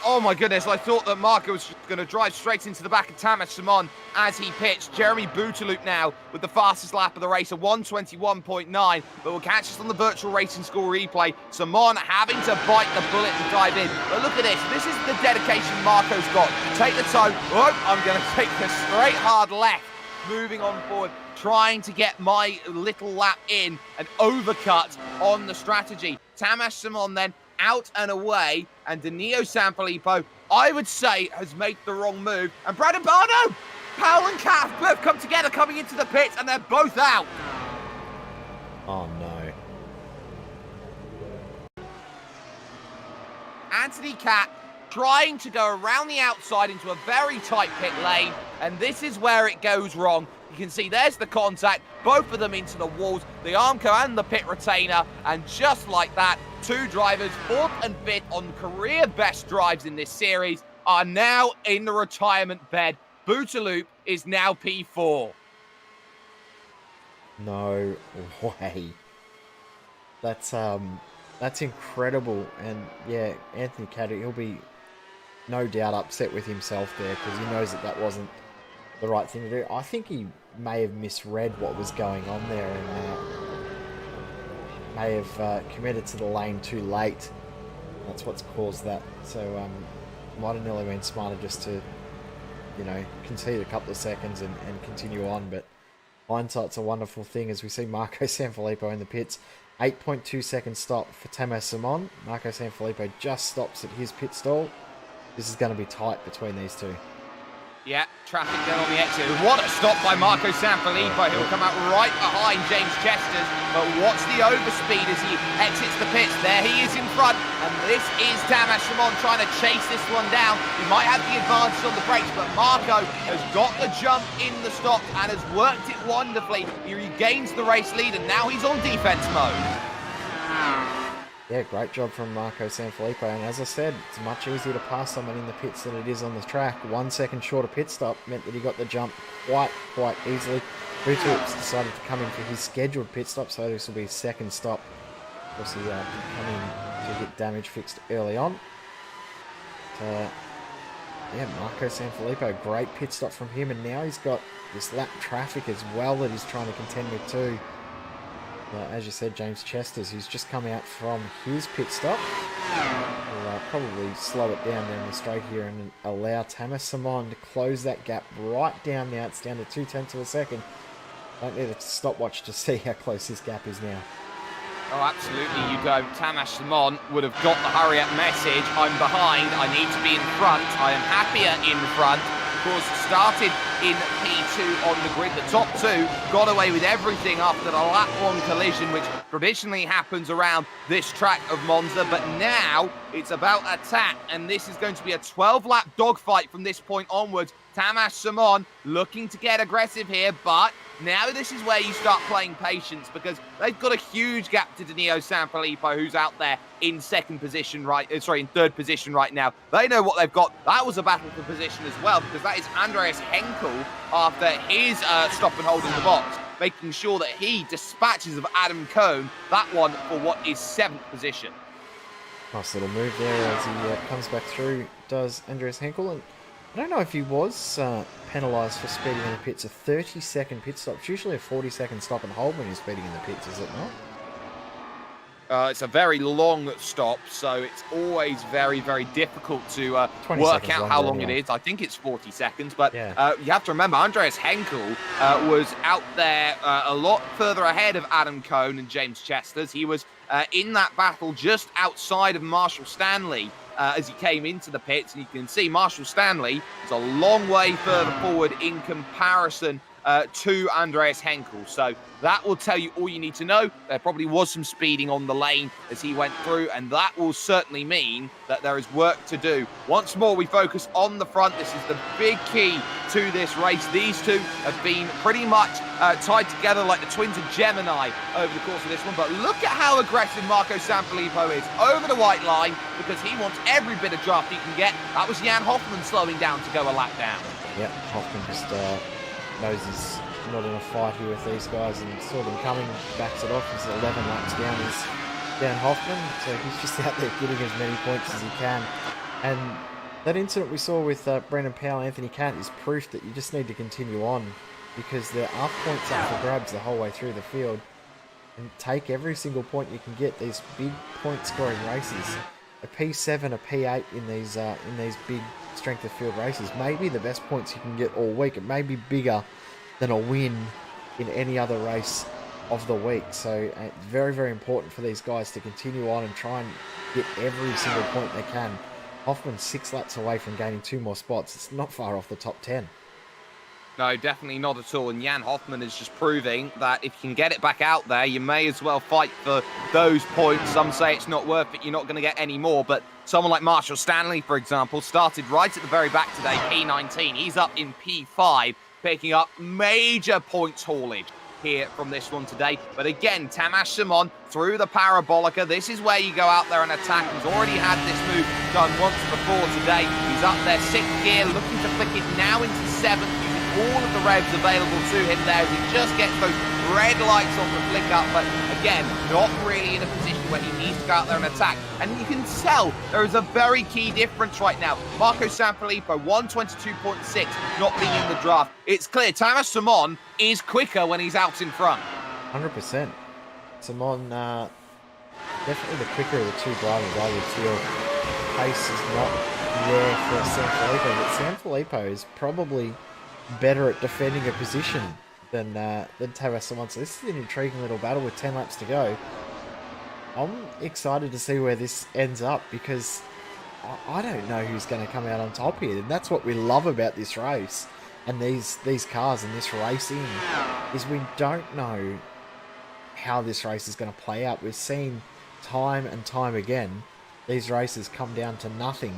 Oh my goodness, I thought that Marco was going to drive straight into the back of Tamas Simon as he pitched. Jeremy Bouteloup now with the fastest lap of the race, a 1:21.9, but we'll catch us on the virtual racing score replay. Simon having to bite the bullet and dive in. But look at this, this is the dedication Marco's got. Take the toe, I'm going to take a straight hard left, moving on forward, trying to get my little lap in, and overcut on the strategy. Tamas Simon then out and away, and Danilo Sanfilippo, I would say, has made the wrong move. And Brad and Barno, Powell and Cat have both come together coming into the pits, and they're both out. Oh no. Anthony Cat trying to go around the outside into a very tight pit lane, and this is where it goes wrong. You can see there's the contact, both of them into the walls, the Armco and the pit retainer, and just like that, two drivers, fourth and fifth on career best drives in this series, are now in the retirement bed. Bouteloup is now P4. No way. That's incredible. And yeah, Anthony Caddy, he'll be no doubt upset with himself there, because he knows that wasn't the right thing to do. I think he may have misread what was going on there, and may have committed to the lane too late. That's what's caused that. So might have nearly been smarter just to, concede a couple of seconds and continue on. But hindsight's a wonderful thing, as we see Marco Sanfilippo in the pits. 8.2 second stop for Tamas Simon. Marco Sanfilippo just stops at his pit stall. This is going to be tight between these two. Yeah, traffic then on the exit. What a stop by Marco Sanfilippo. He'll come out right behind James Chesters. But watch the overspeed as he exits the pits. There he is in front. And this is Tamas Simon trying to chase this one down. He might have the advantage on the brakes, but Marco has got the jump in the stop and has worked it wonderfully. He regains the race lead and now he's on defense mode. Yeah, great job from Marco Sanfilippo, and as I said, it's much easier to pass someone in the pits than it is on the track. 1 second shorter pit stop meant that he got the jump quite easily. Bootups decided to come in for his scheduled pit stop, so this will be his second stop. Of course, he come in to get damage fixed early on. But, yeah, Marco Sanfilippo, great pit stop from him, and now he's got this lap traffic as well that he's trying to contend with too. As you said, James Chesters, who's just come out from his pit stop, will probably slow it down the straight here and allow Tamas Simon to close that gap right down now. It's down to 0.2 of a second. Don't need a stopwatch to see how close this gap is now. Oh, absolutely you don't. Tamas Simon would have got the hurry up message. I'm behind. I need to be in front. I am happier in front. Of course, started in P2 on the grid. The top two got away with everything after the lap one collision, which traditionally happens around this track of Monza. But now it's about attack, and this is going to be a 12-lap dogfight from this point onwards. Tamas Simon looking to get aggressive here, but now this is where you start playing patience, because they've got a huge gap to Danilo Sanfilippo, who's out there in third position right now. They know what they've got. That was a battle for position as well, because that is Andreas Henkel after his stop and hold in the box, making sure that he dispatches of Adam Cohn, that one for what is 7th position. Nice little move there as he comes back through, does Andreas Henkel. And I don't know if he was penalised for speeding in the pits. A 30-second pit stop. It's usually a 40-second stop and hold when you're speeding in the pits, is it not? It's a very long stop, so it's always very, very difficult to work out how long it is. I think it's 40 seconds, but yeah. You have to remember, Andreas Henkel was out there a lot further ahead of Adam Cohn and James Chesters. He was in that battle just outside of Marshall Stanley as he came into the pits, and you can see Marshall Stanley is a long way further forward in comparison to Andreas Henkel. So that will tell you all you need to know. There probably was some speeding on the lane as he went through, and that will certainly mean that there is work to do. Once more, we focus on the front. This is the big key to this race. These two have been pretty much tied together like the twins of Gemini over the course of this one. But look at how aggressive Marco Sanfilippo is over the white line, because he wants every bit of draft he can get. That was Jan Hoffman slowing down to go a lap down. Yeah, Hoffman just knows he's not in a fight here with these guys and saw them coming, backs it off. He's 11 laps down. He's down Hoffman, so he's just out there getting as many points as he can. And that incident we saw with Brendan Powell and Anthony Cant is proof that you just need to continue on, because there are points up for grabs the whole way through the field, and take every single point you can get. These big point scoring races, a P7, a P8 in these big strength of field races may be the best points you can get all week. It may be bigger than a win in any other race of the week. So very, very important for these guys to continue on and try and get every single point they can. Hoffman's 6 laps away from gaining 2 more spots. It's not far off the top 10. No, definitely not at all. And Jan Hoffman is just proving that if you can get it back out there, you may as well fight for those points. Some say it's not worth it, you're not going to get any more. But someone like Marshall Stanley, for example, started right at the very back today, P19. He's up in P5, picking up major points haulage here from this one today. But again, Tamas Simon through the parabolica. This is where you go out there and attack. He's already had this move done once before today. He's up there 6th gear, looking to flick it now into 7th, using all of the revs available to him there as he just gets those red lights on the flick up. But again, not really in a position where he needs to go out there and attack. And you can tell there is a very key difference right now. Marco Sanfilippo, 122.6, not being in the draft. It's clear Tamas Simon is quicker when he's out in front. 100%. Simon, definitely the quicker of the two drivers, I would feel. Pace is not there for Sanfilippo, but Sanfilippo is probably better at defending a position than Tamas Simon. So this is an intriguing little battle with 10 laps to go. I'm excited to see where this ends up, because I don't know who's going to come out on top here. And that's what we love about this race and these cars and this racing is we don't know how this race is going to play out. We've seen time and time again these races come down to nothing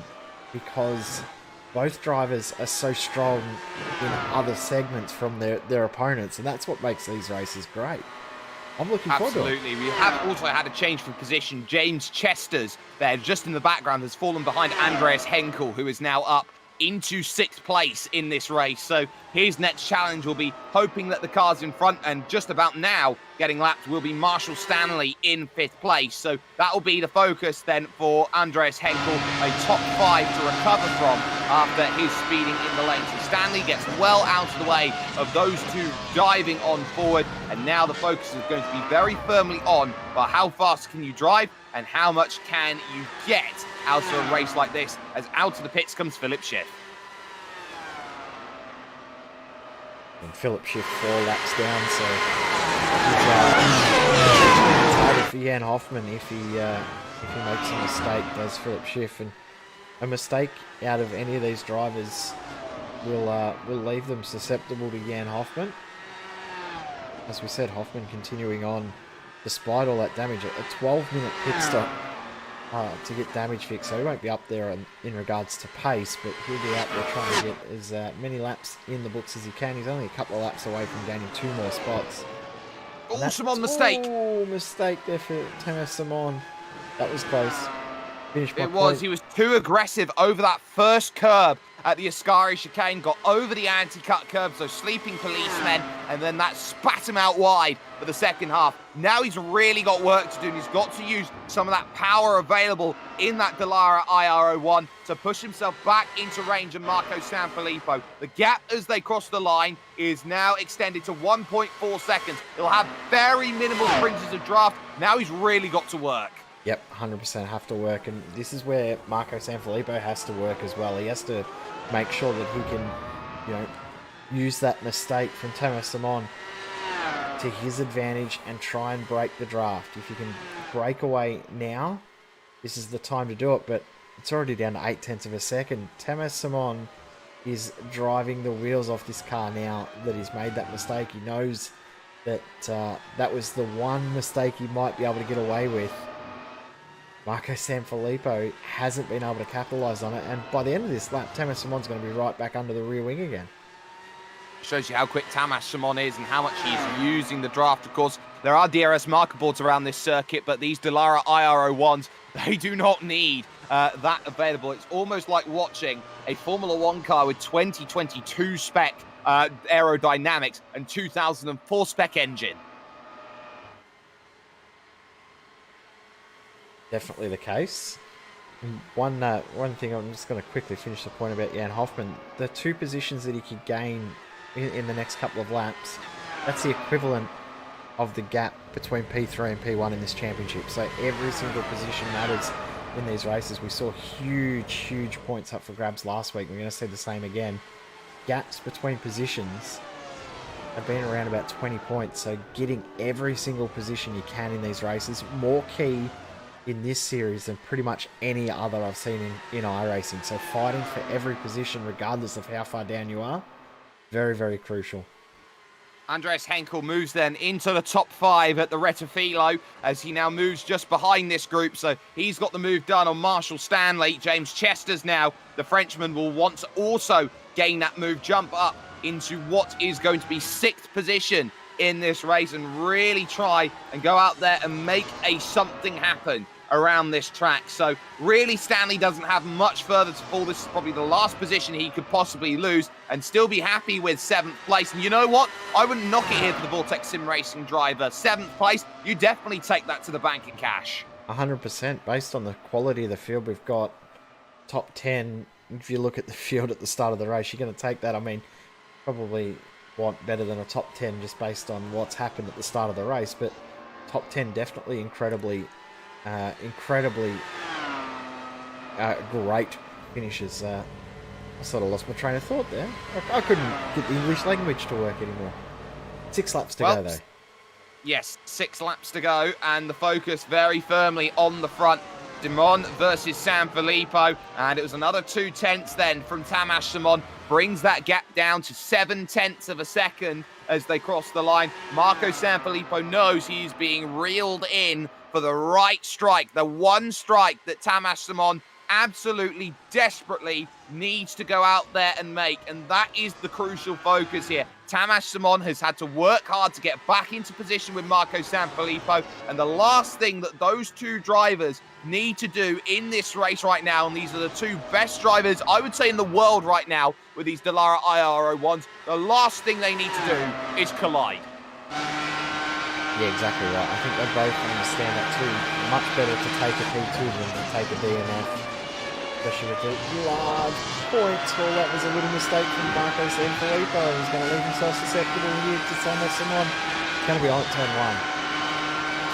because both drivers are so strong in other segments from their opponents, and that's what makes these races great. I'm looking forward to it. Absolutely. We have also had a change for position. James Chester's there just in the background has fallen behind Andreas Henkel, who is now up into 6th place in this race. So his next challenge will be hoping that the cars in front and just about now getting lapped will be Marshall Stanley in 5th place. So that will be the focus then for Andreas Henkel, a top 5 to recover from after his speeding in the lane. So Stanley gets well out of the way of those two diving on forward, and now the focus is going to be very firmly on, well, how fast can you drive and how much can you get out of a race like this, as out of the pits comes Philip Schiff. And Philip Schiff 4 laps down, so it's harder for Jan Hoffman if he makes a mistake, does Philip Schiff. And a mistake out of any of these drivers will leave them susceptible to Jan Hoffman. As we said, Hoffman continuing on despite all that damage. A 12-minute pit stop to get damage fixed, so he won't be up there in regards to pace, but he'll be out there trying to get as many laps in the books as he can. He's only a couple of laps away from gaining 2 more spots. Simon mistake. Oh, mistake there for Thomas Simon. That was close. Finished by It was. He was too aggressive over that first curb at the Ascari chicane, got over the anti-cut curb, so sleeping policemen, and then that spat him out wide for the second half. Now he's really got work to do, and he's got to use some of that power available in that Dallara iR-01 to push himself back into range of Marco Sanfilippo. The gap as they cross the line is now extended to 1.4 seconds. He'll have very minimal fringes of draft. Now he's really got to work. Yep, 100% have to work, and this is where Marco Sanfilippo has to work as well. He has to make sure that he can, use that mistake from Thomas Simon to his advantage and try and break the draft. If you can break away now, this is the time to do it, but it's already down to 0.8 of a second. Thomas Simon is driving the wheels off this car now that he's made that mistake. He knows that that was the one mistake he might be able to get away with. Marco Sanfilippo hasn't been able to capitalise on it, and by the end of this lap, Thomas Simon's going to be right back under the rear wing again. Shows you how quick Tamas Simon is and how much he's using the draft. Of course, there are DRS marker boards around this circuit, but these Dallara iR-01s, they do not need that available. It's almost like watching a Formula 1 car with 2022 spec aerodynamics and 2004 spec engine. Definitely the case. One thing, I'm just going to quickly finish the point about Jan Hoffman. The 2 positions that he could gain in the next couple of laps, that's the equivalent of the gap between P3 and P1 in this championship. So every single position matters in these races. We saw huge points up for grabs last week. We're going to see the same again. Gaps between positions have been around about 20 points. So getting every single position you can in these races, more key in this series than pretty much any other I've seen in iRacing. So fighting for every position, regardless of how far down you are, very crucial. Andreas Henkel moves then into the top 5 at the Rettifilo as he now moves just behind this group. So he's got the move done on Marshall Stanley. James Chester's now, the Frenchman, will want to also gain that move, jump up into what is going to be 6th position in this race and really try and go out there and make something happen around this track. So really, Stanley doesn't have much further to fall. This is probably the last position he could possibly lose and still be happy with 7th place. And you know what? I wouldn't knock it here for the Vortex Sim Racing driver. 7th place, you definitely take that to the bank in cash. 100%. Based on the quality of the field we've got, top 10, if you look at the field at the start of the race, you're going to take that. I mean, probably want better than a top 10 just based on what's happened at the start of the race, but top 10 definitely incredibly great finishes. I sort of lost my train of thought there. I couldn't get the English language to work anymore. 6 laps to go though. Yes, 6 laps to go, and the focus very firmly on the front Simon versus Sanfilippo, and it was another 2/10 then from Tamas Simon, brings that gap down to 7/10 of a second as they cross the line. Marco Sanfilippo knows he's being reeled in for the right strike, the one strike that Tamas Simon absolutely desperately needs to go out there and make, and that is the crucial focus here. Tamas Simon has had to work hard to get back into position with Marco Sanfilippo, and the last thing that those two drivers need to do in this race right now, and these are the two best drivers I would say in the world right now with these Dallara iR-01s, the last thing they need to do is collide. Yeah, exactly right. I think they both understand that too. Much better to take a P2 than to take a DNF. Especially with the large points. Well, that was a little mistake from Marco Sanfilippo. He's going to leave himself susceptible here to Tamas Simon. It's going to be on at turn 1.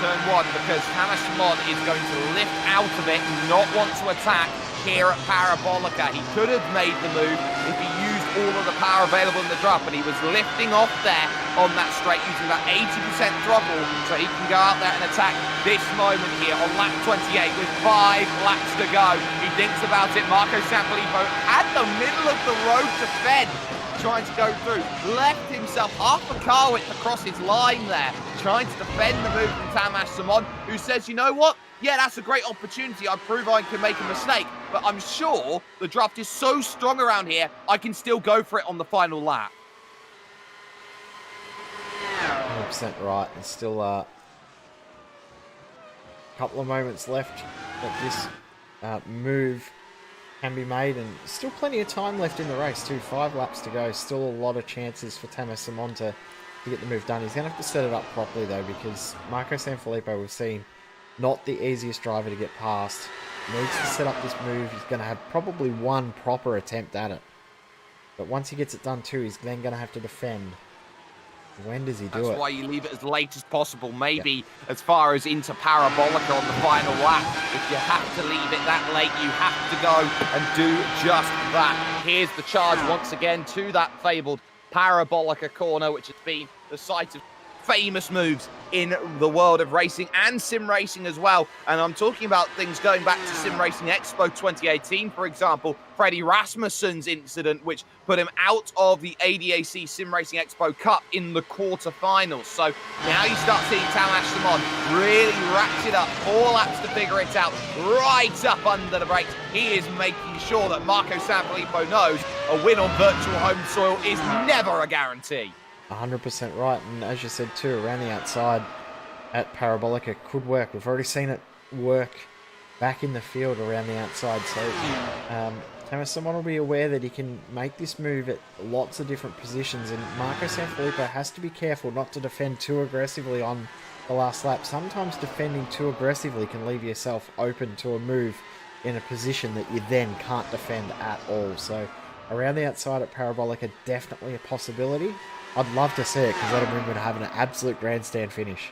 Turn 1, because Tamas Simon is going to lift out of it and not want to attack here at Parabolica. He could have made the move if he used all of the power available in the drop, but he was lifting off there on that straight using that 80% throttle so he can go out there and attack this moment here on lap 28 with 5 laps to go. He thinks about it. Marco Sanfilippo at the middle of the road to fed, trying to go through, left himself half a car width across his line there, trying to defend the move from Tamas Simon, who says, you know what? Yeah, that's a great opportunity. I prove I can make a mistake, but I'm sure the draft is so strong around here, I can still go for it on the final lap. 100% right. There's still a couple of moments left that this move can be made, and still plenty of time left in the race too. 5 laps to go. Still a lot of chances for Tamas Simon to get the move done. He's going to have to set it up properly though, because Marco Sanfilippo, we've seen, not the easiest driver to get past. Needs to set up this move. He's going to have probably one proper attempt at it, but once he gets it done too, he's then going to have to defend. When does he do it? That's why you leave it as late as possible, maybe as far as into Parabolica on the final lap. If you have to leave it that late, you have to go and do just that. Here's the charge once again to that fabled Parabolica corner, which has been the site of famous moves in the world of racing and sim racing as well. And I'm talking about things going back to Sim Racing Expo 2018, for example, Freddie Rasmussen's incident, which put him out of the ADAC Sim Racing Expo Cup in the quarterfinals. So now you start seeing Tamas Simon really ratchet up, 4 laps to figure it out, right up under the brakes. He is making sure that Marco Sanfilippo knows a win on virtual home soil is never a guarantee. 100% right, and as you said too, around the outside at Parabolica could work. We've already seen it work back in the field around the outside, so Tamas Simon will be aware that he can make this move at lots of different positions, and Marco Sanfilippo has to be careful not to defend too aggressively on the last lap. Sometimes defending too aggressively can leave yourself open to a move in a position that you then can't defend at all. So around the outside at Parabolica, definitely a possibility. I'd love to see it, because that'll mean we're having an absolute grandstand finish.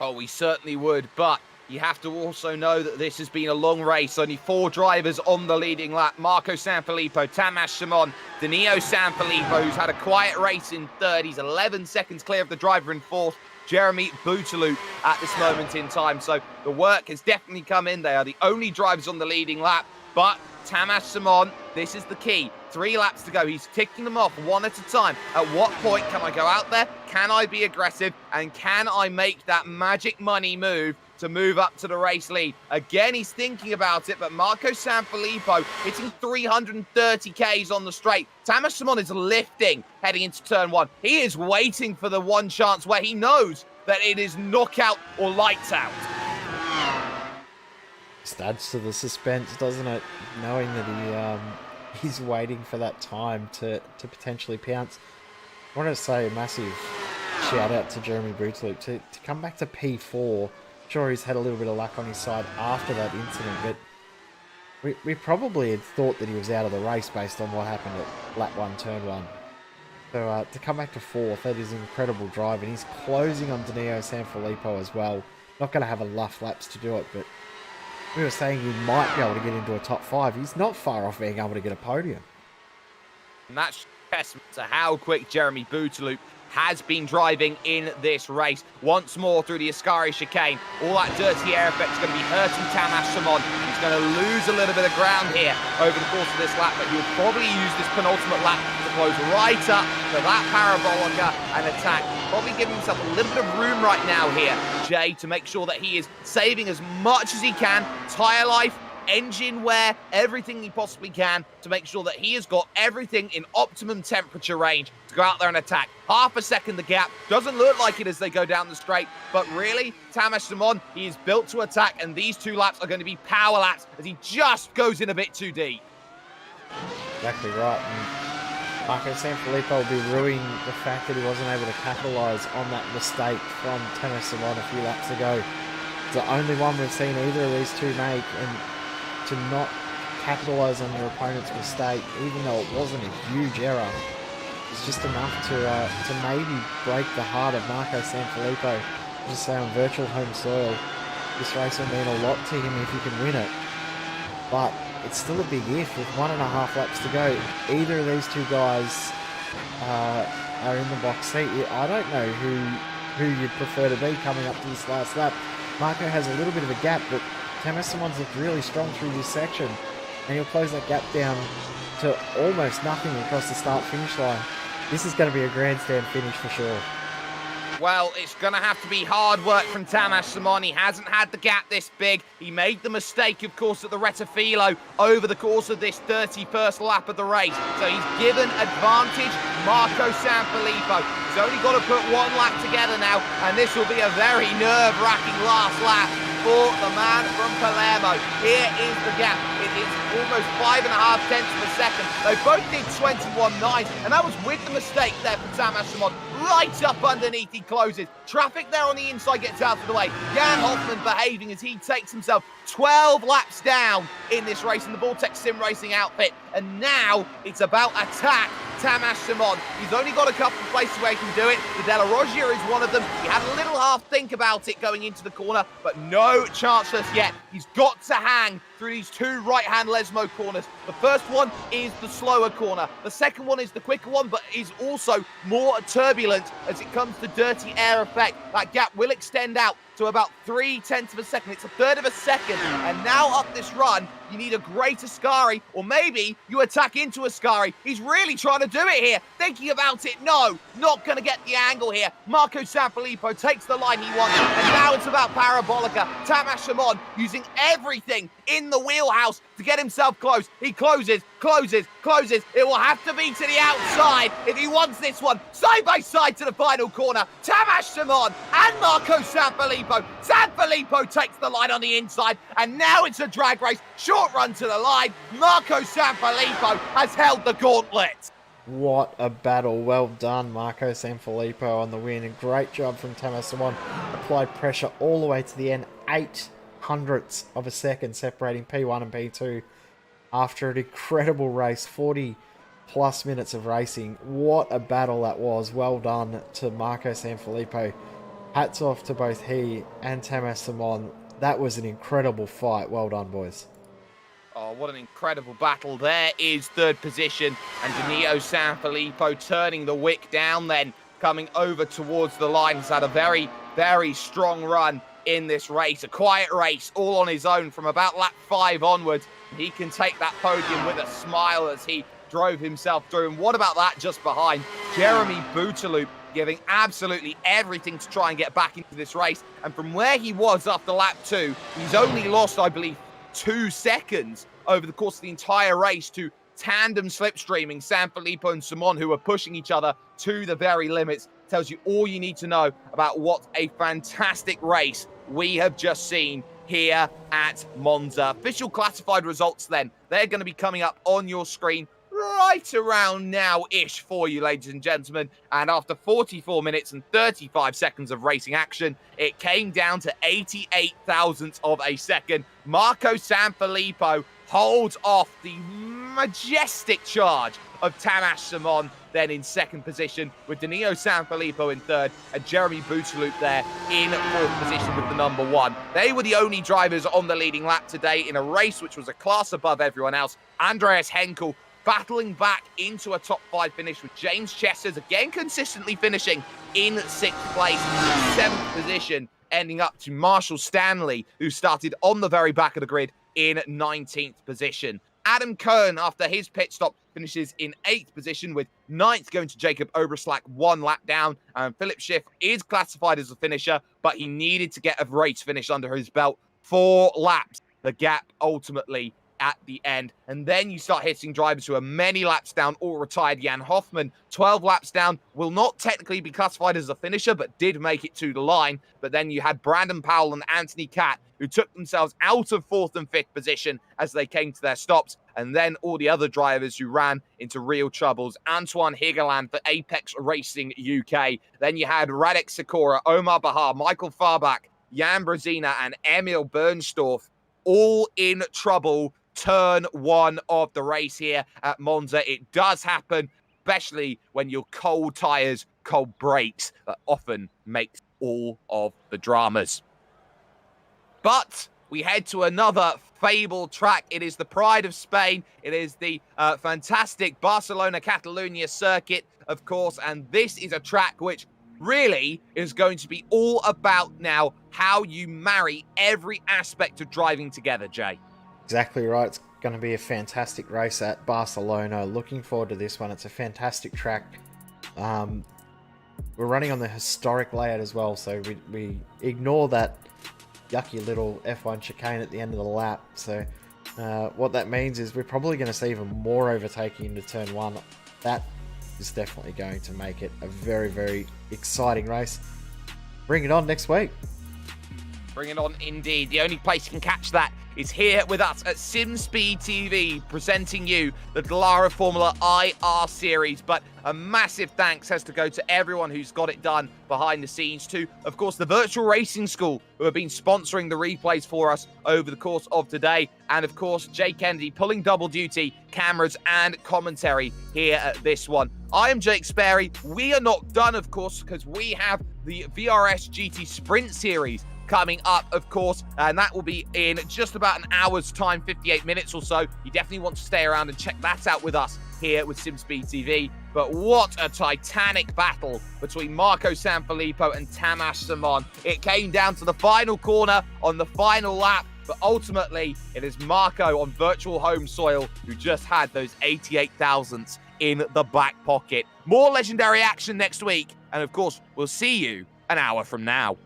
Oh, we certainly would, but you have to also know that this has been a long race. Only 4 drivers on the leading lap. Marco Sanfilippo, Tamas Simon, Danilo Sanfilippo, who's had a quiet race in third. He's 11 seconds clear of the driver in fourth, Jeremy Bouteloup, at this moment in time. So the work has definitely come in. They are the only drivers on the leading lap, but Tamas Simon, this is the key. 3 laps to go. He's ticking them off one at a time. At what point can I go out there? Can I be aggressive? And can I make that magic money move to move up to the race lead? Again, he's thinking about it, but Marco Sanfilippo hitting 330 Ks on the straight. Tamas Simon is lifting heading into turn 1. He is waiting for the one chance where he knows that it is knockout or lights out. Just adds to the suspense, doesn't it? Knowing that he's waiting for that time to potentially pounce. I want to say a massive shout out to Jeremy Bouteloup to come back to P4. Sure, he's had a little bit of luck on his side after that incident, but we probably had thought that he was out of the race based on what happened at lap 1, turn 1. So to come back to 4th, that is an incredible drive, and he's closing on Danilo Sanfilippo as well. Not going to have enough laps to do it, but we were saying he might be able to get into a top 5. He's not far off being able to get a podium. And that's testament to how quick Jeremy Bouteloup has been driving in this race. Once more through the Ascari chicane. All that dirty air effect is going to be hurting Tamas Simon. He's going to lose a little bit of ground here over the course of this lap, but he'll probably use this penultimate lap to close right up to that parabolica and attack. Probably giving himself a little bit of room right now here, Jay, to make sure that he is saving as much as he can. Tyre life, engine wear, everything he possibly can to make sure that he has got everything in optimum temperature range to go out there and attack. Half a second the gap. Doesn't look like it as they go down the straight, but really, Tamas Simon, he is built to attack, and these 2 laps are going to be power laps as he just goes in a bit too deep. Exactly right. And Marco Sanfilippo will be ruining the fact that he wasn't able to capitalise on that mistake from Tamas Simon a few laps ago. It's the only one we've seen either of these 2 make, and to not capitalise on your opponent's mistake, even though it wasn't a huge error, it's just enough to maybe break the heart of Marco Sanfilippo. Just say on virtual home soil, this race will mean a lot to him if he can win it. But it's still a big if with 1.5 laps to go. Either of these 2 guys are in the box seat. I don't know who you'd prefer to be coming up to this last lap. Marco has a little bit of a gap, but Tamas Simon's looked really strong through this section, and he'll close that gap down to almost nothing across the start-finish line. This is going to be a grandstand finish for sure. Well, it's going to have to be hard work from Tamas Simon. He hasn't had the gap this big. He made the mistake, of course, at the Rettifilo over the course of this 31st lap of the race. So he's given advantage Marco Sanfilippo. He's only got to put 1 lap together now, and this will be a very nerve-wracking last lap for the man from Palermo. Here is the gap. It is almost 5.5 tenths of a second. They both did 21.9, and that was with the mistake there for Tamas Simon. Right up underneath, he closes. Traffic there on the inside gets out of the way. Jan Hoffman behaving as he takes himself 12 laps down in this race in the Vortex Sim Racing outfit. And now it's about attack. Tamas Simon, he's only got a couple of places where he can do it. The Della Roggia is one of them. He had a little half think about it going into the corner, but no chance just yet. He's got to hang through these 2 right-hand Lesmo corners. The first one is the slower corner. The second one is the quicker one, but is also more turbulent as it comes to dirty air effect. That gap will extend out to about 0.3 of a second. It's a third of a second. And now up this run, you need a great Ascari, or maybe you attack into Ascari. He's really trying to do it here. Thinking about it, no, not going to get the angle here. Marco Sanfilippo takes the line he wants, and now it's about Parabolica. Tamas Simon using everything in the wheelhouse to get himself close. He closes. It will have to be to the outside if he wants this one. Side by side to the final corner. Tamas Simon and Marco Sanfilippo. Sanfilippo takes the line on the inside, and now it's a drag race. Short run to the line. Marco Sanfilippo has held the gauntlet. What a battle. Well done, Marco Sanfilippo on the win. And great job from Tamas Simon. Applied pressure all the way to the end. 0.08 of a second separating P1 and P2 after an incredible race. 40 plus minutes of racing. What a battle that was. Well done to Marco Sanfilippo. Hats off to both he and Tamas Simon. That was an incredible fight. Well done, boys. Oh, what an incredible battle. There is third position, and Danilo Sanfilippo turning the wick down then, coming over towards the line. He's had a very, very strong run in this race. A quiet race, all on his own from about lap 5 onwards. He can take that podium with a smile as he drove himself through. And what about that just behind? Jeremy Bouteloup giving absolutely everything to try and get back into this race. And from where he was after lap 2, he's only lost, I believe, 2 seconds over the course of the entire race to tandem slipstreaming Sanfilippo and Simon, who are pushing each other to the very limits. Tells you all you need to know about what a fantastic race we have just seen here at Monza. Official classified results then, they're going to be coming up on your screen right around now-ish for you, ladies and gentlemen. And after 44 minutes and 35 seconds of racing action, it came down to 88 thousandths of a second. Marco Sanfilippo holds off the majestic charge of Tamas Simon, then in second position, with Danilo Sanfilippo in third, and Jeremy Bouteloup there in fourth position with the number 1. They were the only drivers on the leading lap today in a race which was a class above everyone else. Andreas Henkel battling back into a top 5 finish with James Chesters again consistently finishing in 6th place, 7th position, ending up to Marshall Stanley, who started on the very back of the grid in 19th position. Adam Kern, after his pit stop, finishes in 8th position, with 9th going to Jacob Oberslack 1 lap down. And Philip Schiff is classified as a finisher, but he needed to get a race finish under his belt. 4 laps, the gap ultimately at the end. And then you start hitting drivers who are many laps down or retired. Jan Hoffman, 12 laps down, will not technically be classified as a finisher, but did make it to the line. But then you had Brandon Powell and Anthony Catt, who took themselves out of 4th and 5th position as they came to their stops. And then all the other drivers who ran into real troubles. Antoine Higeland for Apex Racing UK. Then you had Radek Sikora, Omar Bahar, Michael Farbach, Jan Brezina, and Emil Bernstorff, all in trouble. Turn 1 of the race here at Monza. It does happen, especially when you're cold tyres, cold brakes, that often makes all of the dramas. But we head to another fabled track. It is the pride of Spain. It is the fantastic Barcelona-Catalunya circuit, of course, and this is a track which really is going to be all about now how you marry every aspect of driving together, Jay. Exactly right. It's going to be a fantastic race at Barcelona. Looking forward to this one. It's a fantastic track. We're running on the historic layout as well, so we ignore that yucky little F1 chicane at the end of the lap. So what that means is we're probably going to see even more overtaking into turn 1. That is definitely going to make it a very, very exciting race. Bring it on next week. Bring it on indeed. The only place you can catch that is here with us at SimSpeed TV, presenting you the Dallara Formula IR series. But a massive thanks has to go to everyone who's got it done behind the scenes, to, of course, the Virtual Racing School, who have been sponsoring the replays for us over the course of today. And, of course, Jay Kennedy pulling double duty, cameras and commentary here at this one. I am Jake Sperry. We are not done, of course, because we have the VRS GT Sprint Series coming up, of course, and that will be in just about an hour's time, 58 minutes or so. You definitely want to stay around and check that out with us here with SimSpeed TV. But what a titanic battle between Marco Sanfilippo and Tamas Simon. It came down to the final corner on the final lap, but ultimately it is Marco on virtual home soil who just had those 88 thousandths in the back pocket. More legendary action next week, and of course, we'll see you an hour from now.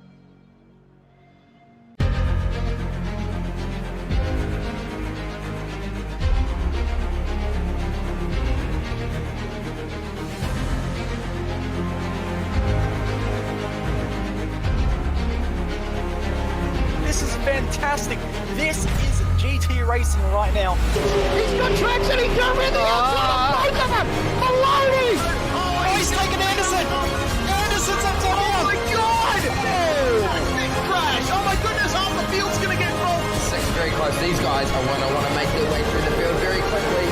This is fantastic. This is GT racing right now. He's got traction, he's going in the outside, both of them! Maloney! Oh, he's taking Anderson. Anderson's up to Oh my God! Oh. Big crash! Oh my goodness, half the field's gonna get rolled! Second very close. These guys are want to make their way through the field very quickly.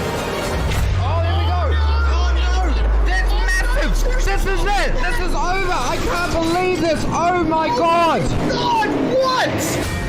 Oh, there we go! That's massive! This is it! This is over! I can't believe this! Oh my god! God, what?